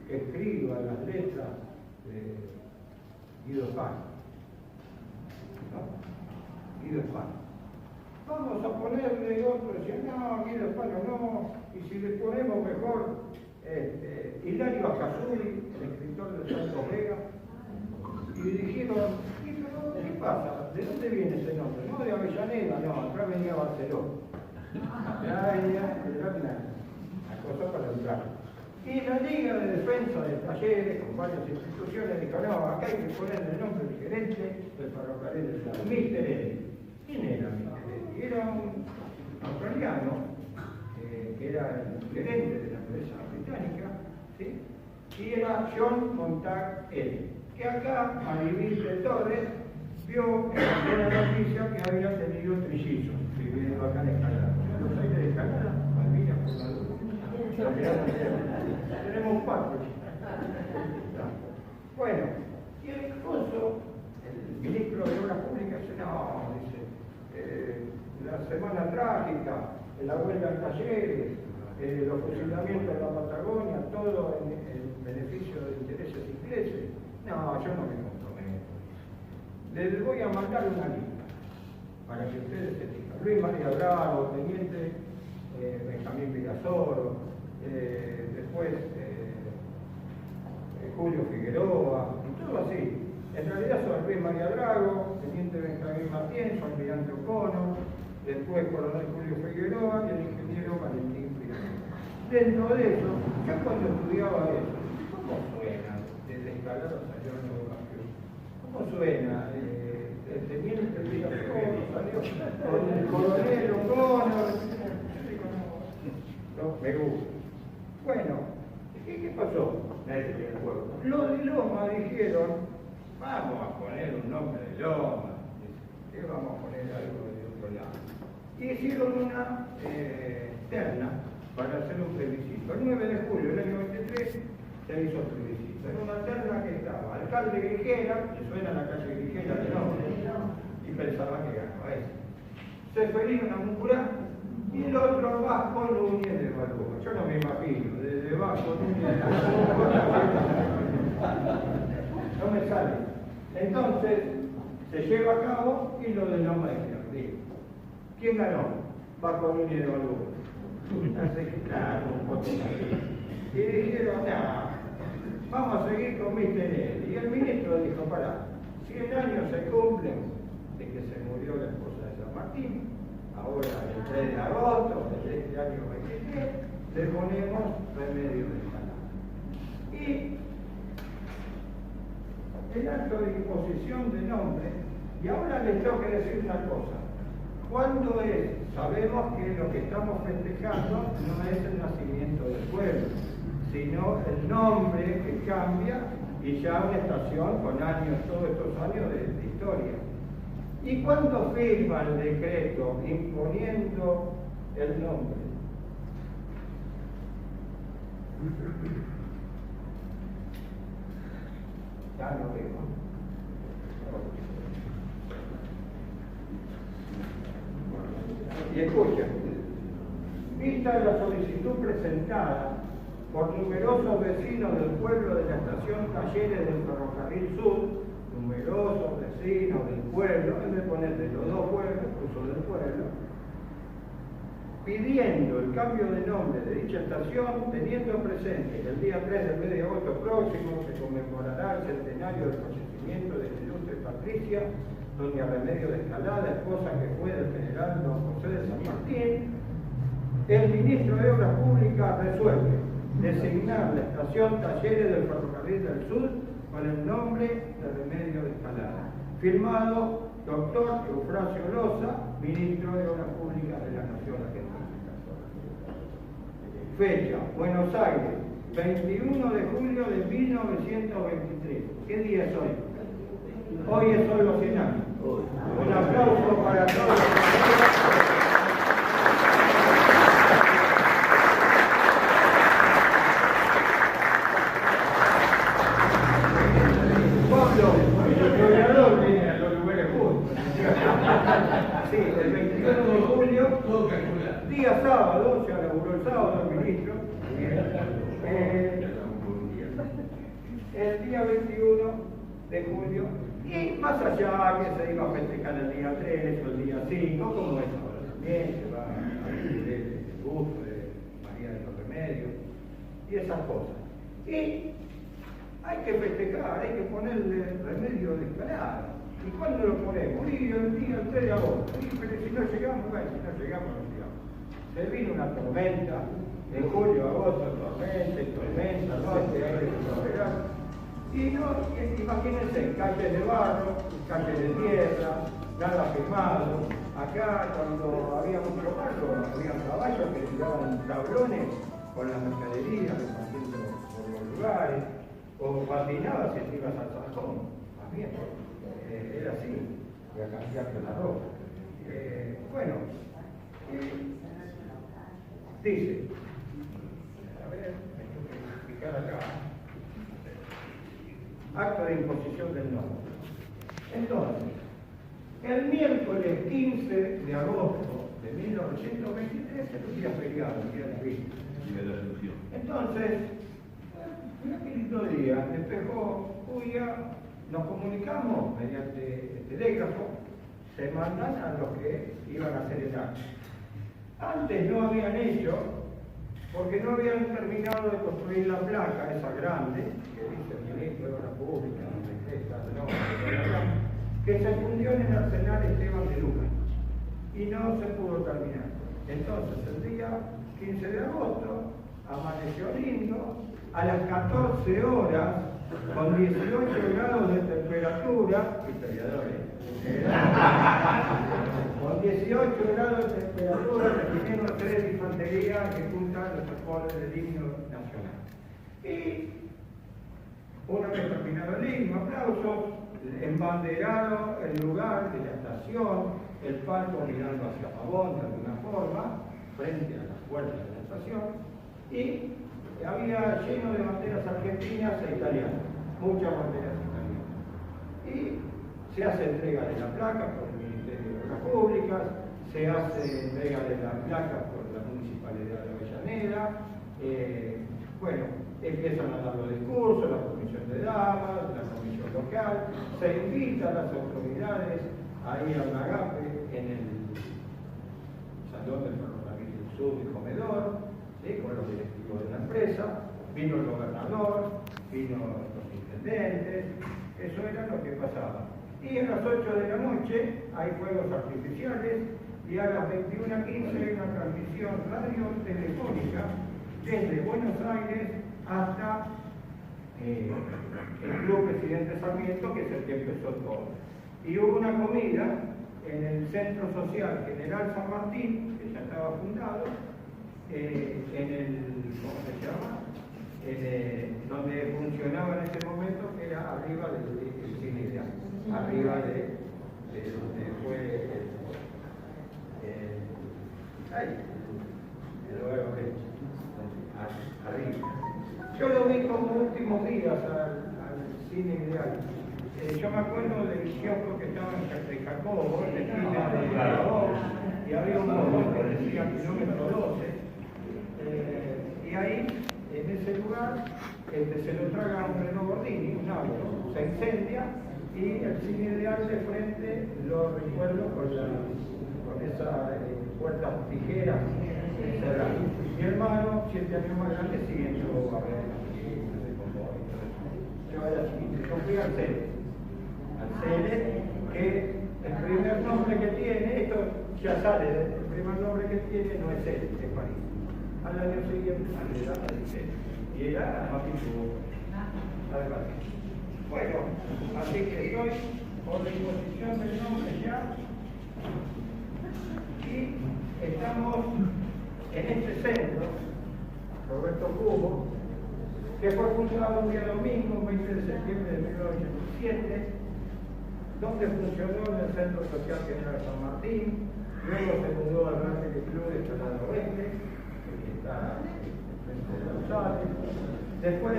que escriba las letras de Guido Pan. ¿No? Guido Pan. Vamos a ponerle otro, decía, no, Guido Pan no, y si le ponemos mejor Hilario Acazuri, el escritor de Santos Vega, y dijeron, ¿qué pasa? ¿De dónde viene ese nombre? No, de Avellaneda, no, acá venía Barcelona. Acá venía una cosa para entrar. Y la Liga de Defensa de Talleres, con varias instituciones, dijo, no, acá hay que ponerle el nombre del gerente del ferrocarril del Estado, Mr. Eddy. ¿Quién era Mr. Eddy? Era un australiano, que era el gerente de la empresa británica, ¿sí? Y era John Montag Eddy, que acá, Maribel de Torres, vio en la noticia que había tenido trillizos, viviendo acá en Escalada. Los aires de Escalada, Malvinas, por la luz. Tenemos 4. Bueno, y el Alfonso, el ministro de Obras Públicas, dice, no, dice, la semana trágica, la huelga en talleres, los fusilamientos en la Patagonia, todo en beneficio de intereses ingleses. No, yo no me comprometo. Les voy a mandar una lista para que ustedes se fijen. Luis María Bravo, teniente Benjamín Virasoro, después Julio Figueroa, y todo así. En realidad son Luis María Drago, teniente Benjamín Martínez, almirante O'Connor, después coronel Julio Figueroa y el ingeniero Valentín Figueroa. Dentro de eso, yo cuando estudiaba eso, ¿cómo suena? Desde Escalada salió el nuevo campeón. ¿Cómo suena? El teniente Virasoro salió con el coronel O'Connor. No, me gusta. Bueno, ¿qué pasó? Los de Loma dijeron, vamos a poner un nombre de Loma, que vamos a poner algo de otro lado. Y hicieron una terna para hacer un plebiscito. El 9 de julio del año 23 se hizo el plebiscito. Era una terna que estaba alcalde Grigera, que suena a la calle Grigera de nombre, y pensaba que ganaba ese. Seferino Namurá, y el otro Vasco Núñez de Balboa. Yo no me imagino, desde Vasco Núñez de Balboa, no me sale. Entonces, se lleva a cabo y lo de Loma de Jardín. ¿Quién ganó? Vasco Núñez de Balboa. Así que claro, un poco más. Y dijeron, vamos a seguir con Mr. Eddy. Y el ministro dijo, pará, 100 años se cumplen de que se murió la esposa de San Martín. Ahora, el 3 de agosto de este año 23, le ponemos Remedio de Escalada. Y el acto de imposición de nombre, y ahora les tengo que decir una cosa. ¿Cuándo es? Sabemos que lo que estamos festejando no es el nacimiento del pueblo, sino el nombre que cambia y ya una estación con años, todos estos años de historia. ¿Y cuándo firma el decreto imponiendo el nombre? Ya no veo. Y escuchen, vista la solicitud presentada por numerosos vecinos del pueblo de la estación Talleres del Ferrocarril Sur, numerosos vecinos del pueblo, en vez de poner de los dos pueblos, puso del pueblo, pidiendo el cambio de nombre de dicha estación, teniendo presente que el día 3 del mes de agosto próximo se conmemorará el centenario del fallecimiento de la ilustre Patricia, doña Remedio de Escalada, esposa que fue del general don José de San Martín, el ministro de Obras Públicas resuelve designar la estación Talleres del Ferrocarril del Sur con el nombre de Remedio de Escalada. Firmado doctor Eufrasio Loza, ministro de Obras Públicas de la Nación Argentina. Fecha, Buenos Aires, 21 de julio de 1923. ¿Qué día es hoy? Hoy es hoy los 100 años. Un aplauso para todos. Pablo, el historiador viene a los lugares justos. Sí, el 21 de julio, Todo calculado. día sábado, se laburó el sábado el ministro. El día 21 de julio, y más allá que se iba a festejar el día 3 o el día 5, como es ahora también, se va a vivir el gusto de María de los Remedios y esas cosas. Y hay que festejar, hay que ponerle Remedio de Escalada. ¿Y cuándo lo ponemos? Y el día 3 de agosto. Y, pero si no llegamos, bueno, si no llegamos, no llegamos. Se vino una tormenta, en julio, agosto, tormenta, no, y no, imagínense, calles de barro, calles de tierra, nada quemado. Acá cuando había mucho barro, había caballos que tiraban tablones con la mercadería repartiendo por los lugares, o patinabas y te ibas al Sajón, más bien, era así, y a cambiarte la ropa. Bueno, dice, a ver, me tengo que fijar acá. Acto de imposición del nombre. Entonces, el miércoles 15 de agosto de 1923 es un día feriado, el día de la Virgen. Entonces, aquel lindo día, despejó Julia, nos comunicamos mediante el telégrafo, se mandan a los que iban a hacer el acto. Antes no habían hecho, porque no habían terminado de construir la placa, esa grande, que dice el ministro de Obras Públicas, que se fundió en el Arsenal Esteban de Lucas, y no se pudo terminar. Entonces, el día 15 de agosto, amaneció lindo, a las 14 horas, con 18 grados de temperatura, historiadores, con 18 grados de temperatura, recibieron 3 de infantería que juntan los acordes del himno nacional. Y una vez terminado el himno, aplausos, embanderado el lugar de la estación, el palco mirando hacia Pavón de alguna forma, frente a las puertas de la estación, y había lleno de banderas argentinas e italianas, muchas banderas italianas. Y se hace entrega de la placa por el Ministerio de Obras Públicas, se hace entrega de la placa por la Municipalidad de Avellaneda, bueno, empiezan a dar los discursos, la comisión de damas, la comisión local, se invita a las autoridades ahí al Agape en el Salón del Ferrocarril del Sur y Comedor, ¿sí? Con los directivos de la empresa, vino el gobernador, vino los intendentes, eso era lo que pasaba. Y a las 8 de la noche hay fuegos artificiales y a las 21:15 hay una transmisión radio-telefónica desde Buenos Aires hasta el Club Presidente Sarmiento, que es el que empezó todo. Y hubo una comida en el Centro Social General San Martín, que ya estaba fundado, en el, ¿cómo se llama? Donde funcionaba en ese momento, que era arriba del cine ideal, arriba de donde fue arriba. Yo lo vi como últimos días al cine ideal. Yo me acuerdo del kiosco que estaba en Jacobo, en la esquina de la voz, y había un montón que decía kilómetro 12, y ahí, en ese lugar, se lo traga un Renault Gordini, un auto, se incendia, y el cine de arte frente lo recuerdo con esas puertas tijeras cerradas. Mi hermano, 7 años más grande, siguiendo a ver yo era chiquito, yo fui al CELE, que el primer nombre que tiene, esto ya sale, el primer nombre que tiene no es CELE, es París. Al año siguiente se le da al CELE, y era más además. Bueno, así que estoy por disposición del nombre ya, y estamos en este centro, Roberto Cubo, que fue fundado un día domingo, 20 de septiembre de 1987, donde funcionó en el Centro Social General San Martín, luego se mudó al Racing Club de Salado Oeste, que está frente de González, después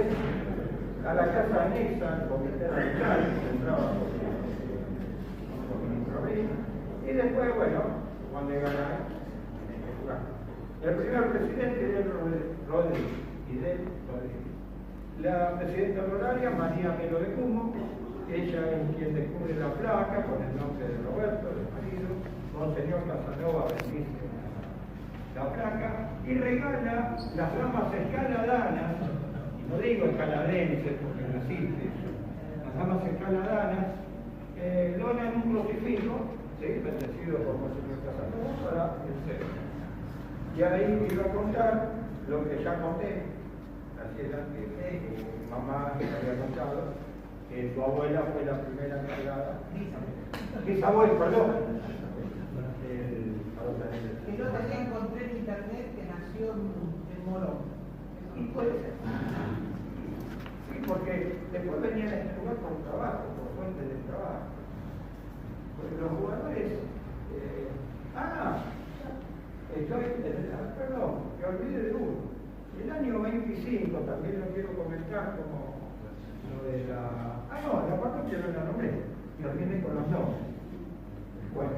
a la casa anexa, al Comité Radical, que entraba por ministro Rey, y después, bueno, cuando ganaron, en este lugar. El primer presidente era Rodríguez, la presidenta honoraria, María Melo de Cumo, ella es quien descubre la placa con el nombre de Roberto, del marido, Monseñor Casanova bendice la placa y regala las ramas escaladanas, y no digo escaladenses porque no existe eso, las ramas escaladanas, donan un crucifijo, ¿sí? Bendecido por Monseñor Casanova para el centro. Y ahí iba a contar lo que ya conté, Graciela, que mamá me había contado, que su abuela fue la primera encargada. Bisabuela, perdón. Que yo también encontré en internet que nació en Morón. Y puede ser. Sí, porque después venía a este lugar por trabajo, por fuente de trabajo. Pues los jugadores. Perdón, me olvidé de uno. El año 25 también lo quiero comentar como lo de la. La parroquia no la nombré. Terminé con los nombres. Bueno.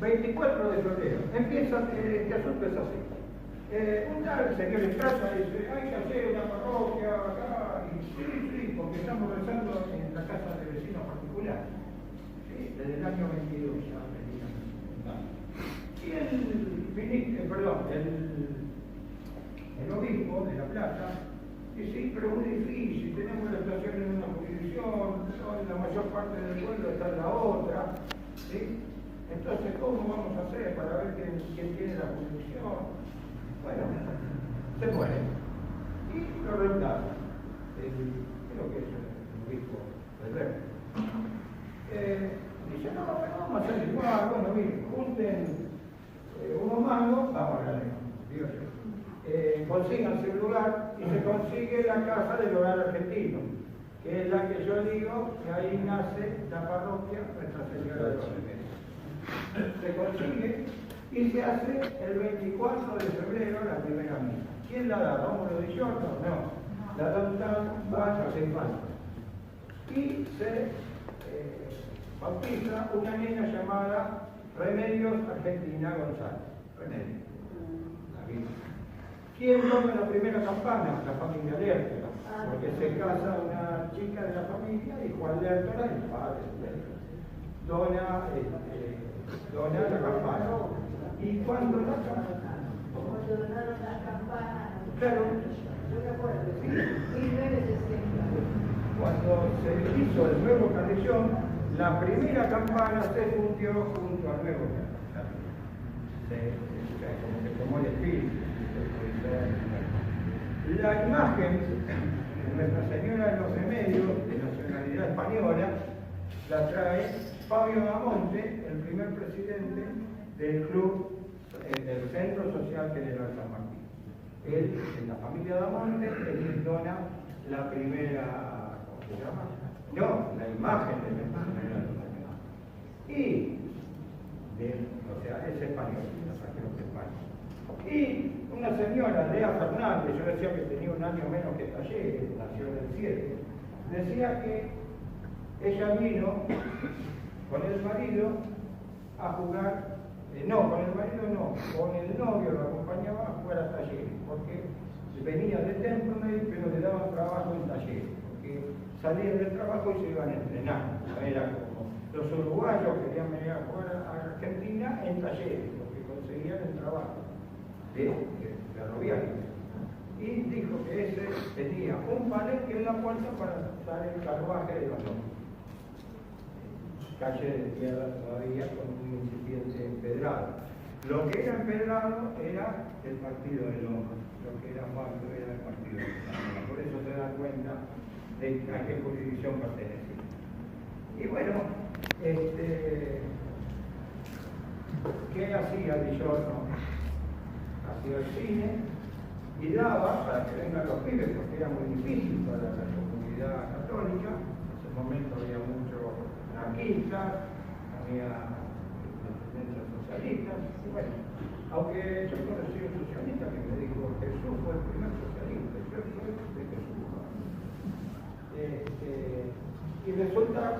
24 de febrero. Empieza, este asunto es así. Un tal señor Estrada dice, hay que hacer una parroquia acá. Y sí, porque estamos rezando en la casa de vecinos particulares. ¿Sí? Desde el año 22 ya venía. Y el obispo de La Plata dice, sí, pero es muy difícil, tenemos la estación en una jurisdicción, la mayor parte del pueblo está en la otra, ¿sí? Entonces, ¿cómo vamos a hacer para ver quién tiene la jurisdicción? Bueno, se muere. Y lo reemplaza. Creo que es el obispo del Verde. Dice, no, vamos a hacer igual, bueno, miren, junten unos mangos, vamos a ganar, digo yo. Consíganse un lugar y se consigue la casa del hogar argentino, que es la que yo digo que ahí nace la parroquia Nuestra Señora de los Remedios. Se consigue y se hace el 24 de febrero la primera misa. ¿Quién la da? ¿Rómulo Di Giorno? No. La da Juan José Infante. Y se bautiza una niña llamada Remedios Argentina González. Remedios. La Virgen. ¿Quién toma la primera campana? La familia Lertora, porque se casa una chica de la familia y Juan Lertora, el padre de Lertora, dona la campana. ¿Y cuando la campana? donaron la campana. Claro. Yo me acuerdo, sí. 1960. Cuando se hizo el nuevo carrillón, la primera campana se fundió junto al nuevo carrillón. Como se tomó el espíritu. La imagen de Nuestra Señora de los Remedios, de nacionalidad española, la trae Fabio Damonte, el primer presidente del club, del Centro Social General San Martín. Él, en la familia Damonte, él dona la primera, ¿cómo se llama? No, la imagen de Nuestra Señora de los Remedios. Y, o sea, es español, la trajeron de España. Y una señora, Lea Fernández, yo decía que tenía un año menos que Talleres, nació en el 7, decía que ella vino con el marido a jugar No, con el marido no, con el novio lo acompañaba fuera a talleres, porque venía de Temperley, pero le daban trabajo en talleres, porque salían del trabajo y se iban a entrenar. No era como los uruguayos querían venir a jugar a Argentina en talleres, porque conseguían el trabajo de ferroviario. Y dijo que ese tenía un palenque en la puerta para dar el carruaje de los hombres. Calle de tierra todavía con un incipiente empedrado. Lo que era empedrado era el partido de Loma, lo que era Pablo era el partido de Loma. Por eso se dan cuenta de a qué jurisdicción pertenecía. Y bueno, ¿qué hacía Di Giorno? Hacía el cine y daba para que vengan los pibes, porque era muy difícil para la comunidad católica. En ese momento había mucho anarquistas, había tendencias socialistas, y bueno, aunque yo conocí un socialista que me dijo Jesús fue el primer socialista, yo soy de Jesús. Y resulta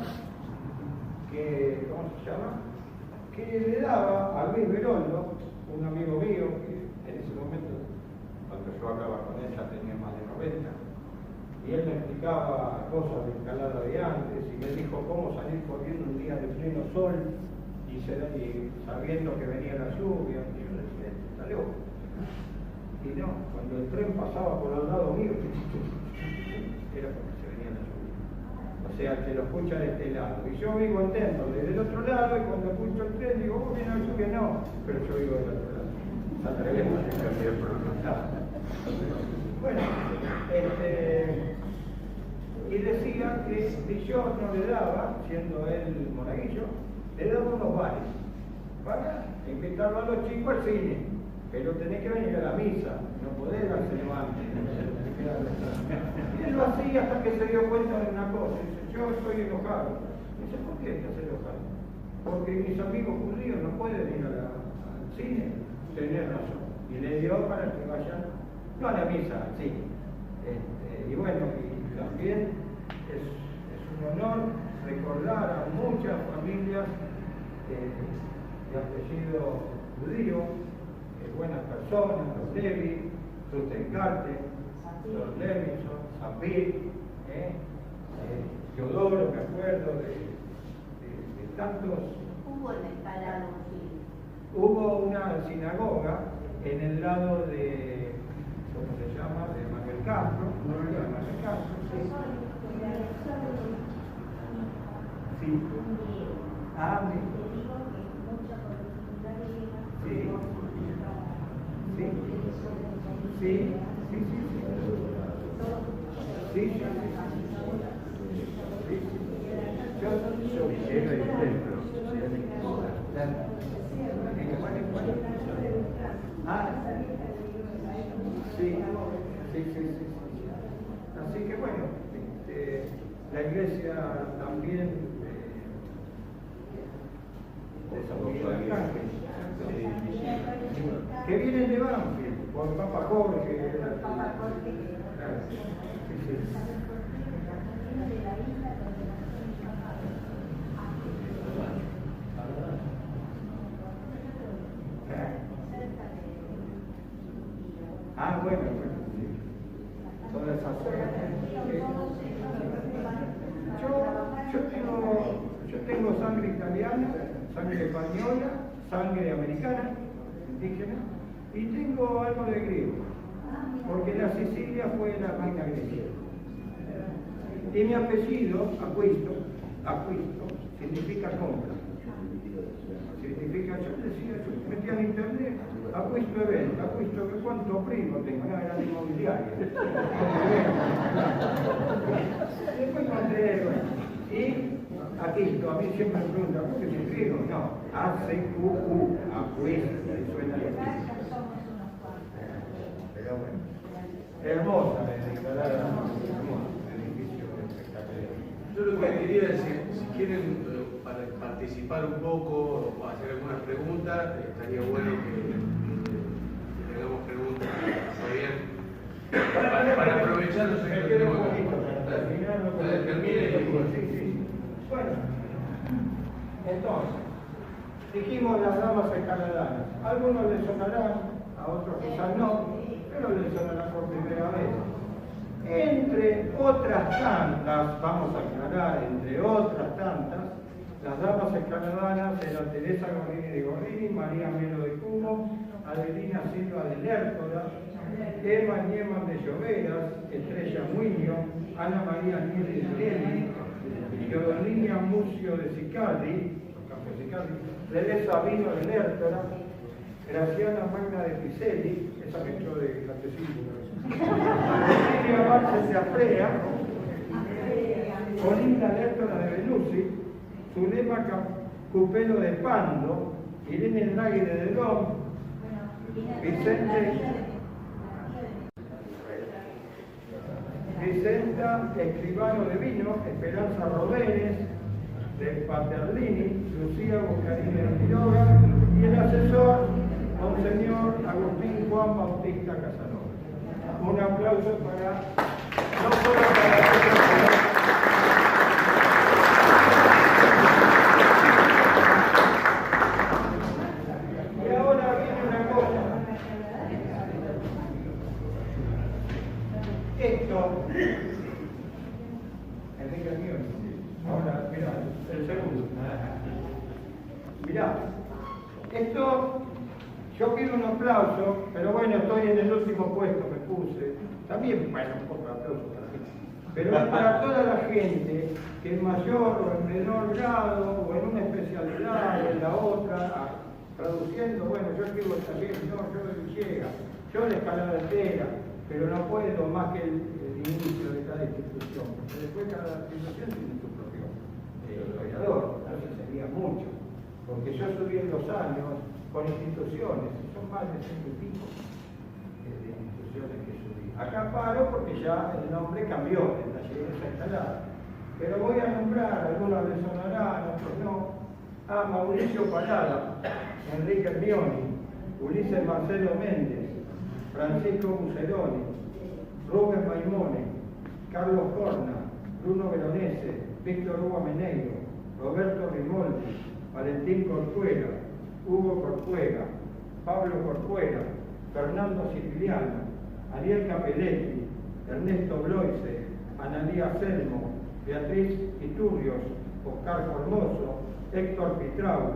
que, ¿cómo se llama? Que le daba a Luis Berondo, un amigo mío, que en ese momento, cuando yo hablaba con él, ya tenía más de 90, y él me explicaba cosas de escalada de antes, y me dijo cómo salir corriendo un día de pleno sol, y sabiendo que venía la lluvia, y yo le decía, está loco. Y no, cuando el tren pasaba por al lado mío, era porque se venía la lluvia. O sea, que lo escucha de este lado. Y yo vivo en Temple, desde el otro lado, y cuando escucho el tren, digo, oh, viene la lluvia, no, pero yo vivo del otro lado. Bueno, y decía que Di Giorno le daba, siendo él monaguillo, le daba unos bares para invitarlo a los chicos al cine, pero tenés que venir a la misa, no podés darse levante. Y él lo hacía hasta que se dio cuenta de una cosa, dice, yo estoy enojado. Dice, ¿por qué estás enojado? Porque mis amigos judíos no pueden ir al cine. Tenés razón. Y le dio para que vayan, no a la misa, al cine. Y bueno, y también es un honor recordar a muchas familias de apellido judío, buenas personas, los Levi, Rustencarte, los Levinson, Zapir, Teodoro, me acuerdo de tantos. Hubo en Escalado, sí. Hubo una sinagoga en el lado de, ¿cómo se llama?, de Manuel Castro, sí. Ah, sí. Sí. Yo era el templo. Ah, sí. Así que bueno, la iglesia también de San Miguel Arcángel, que vienen de Banfield, por Papa Jorge. Claro. Sí. Ah, bueno, sí. Todas esas cosas. Yo tengo sangre italiana, sangre española, sangre americana, indígena, y tengo algo de griego, porque la Sicilia fue la reina Grecia. Y mi apellido, Aquisto, significa compra. Significa, yo decía, yo metía en internet, Aquisto de venta, Aquisto que cuánto primo tengo, no, era de inmobiliaria. Después encontré, y Aquisto, a mí siempre me preguntan, ¿cómo que se escribe? No, A-C-Q-U, Aquisto, suena así. Pero bueno, hermosa la declarada, hermosa, el edificio espectacular. Yo lo que quería decir, si quieren para participar un poco o hacer algunas preguntas, estaría bueno que tengamos preguntas todavía para aprovechar los que tenemos acá. Termine y sí. Bueno, entonces, Dijimos las damas escaladanas. A algunos les sonarán, a otros quizás no, pero les sonará por primera vez. Entre otras tantas, vamos a aclarar, entre otras tantas, las damas escaladanas eran Teresa Gorrini de Gorrini, María Melo de Cubo, Adelina Silva de Lértora, Emma Nieman de Lloveras, Estrella Muño, Ana María Nieves de Lely, Teodolinia Mucio de Sicali, Teresa Vino de Lértora, Graciana Magna de Piselli, esa que echó de catecismo, Silvia Barces de Afrea, Olinda Lértora de Belusi, Zulema Cupelo de Pando, Irene Draghi de Delón, Vicenta Escribano de Vino, Esperanza Rodríguez de Paterlini, Lucía Buscarini de Quiroga y el asesor, Monseñor Agustín Juan Bautista Casanova. Un aplauso para, no solo para y ahora viene una cosa. Esto, Enrique mío, ahora mirá, el segundo. Mirá, esto, yo pido un aplauso, pero bueno, estoy en el último puesto, me puse. También, bueno, un poco de aplauso para mí. Pero es para toda la gente que en mayor o en menor grado, o en una especialidad o en la otra, traduciendo, bueno, yo escribo también, no, yo de Villegas, yo de escalada entera, pero no puedo más que el inicio de cada institución, porque después cada institución tiene su propio historiador, entonces sería mucho, porque yo subí en los años con instituciones, son más de 100 y pico de instituciones que subí. Acá paro porque ya el nombre cambió en Talleres a Escalada, pero voy a nombrar, algunos les sonarán, otros no, a Mauricio Palada, Enrique Mioni, Ulises Marcelo Méndez, Francisco Muceroni, Rubén Maimone, Carlos Corna, Bruno Veronese, Víctor Hugo Meneiro, Roberto Rimoldi, Valentín Corcuera, Hugo Corcuera, Pablo Corcuera, Fernando Siciliano, Ariel Capelletti, Ernesto Bloise, Analía Selmo, Beatriz Iturrios, Oscar Formoso, Héctor Pitrau,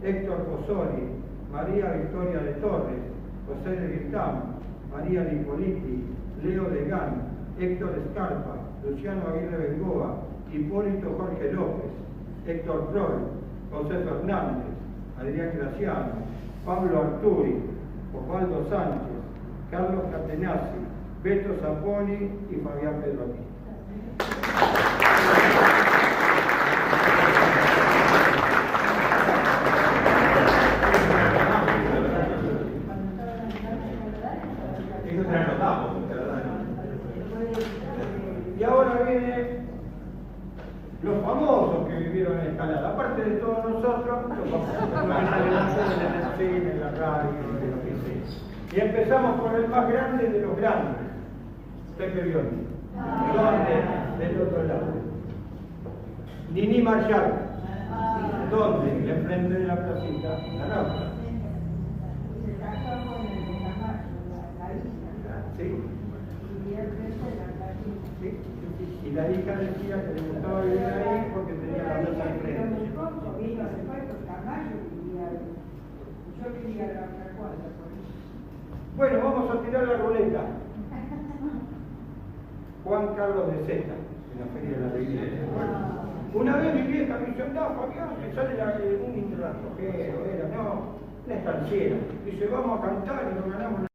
Héctor Pozzoli, María Victoria de Torres, José de Guitán, María Nicoliti, Leo Degán, Héctor Escarpa, Luciano Aguirre Bengoa, Hipólito Jorge López, Héctor Prol, José Fernández, Adrián Graciano, Pablo Arturi, Osvaldo Sánchez, Carlos Catenazzi, Beto Zapponi y Fabián Pedrotti. Y ahora vienen los famosos que vivieron en Escalada, aparte de todos nosotros, los famosos en el cine, en la radio, en lo que sea. Y empezamos con el más grande de los grandes, Pepe Biondi. ¿Dónde? Del otro lado. Nini Marshall. ¿Dónde? Enfrente de la placita, la Rambla. ¿Sí? ¿Sí? Y la hija decía que le gustaba vivir ahí porque tenía la plaza enfrente. Bueno, vamos a tirar la ruleta. Juan Carlos de Zeta, en la Feria de la Alegría. Una vez mi vieja me dice, no, Fabián, me sale un intranjero, era, no, una estanciera. Dice, vamos a cantar y nos ganamos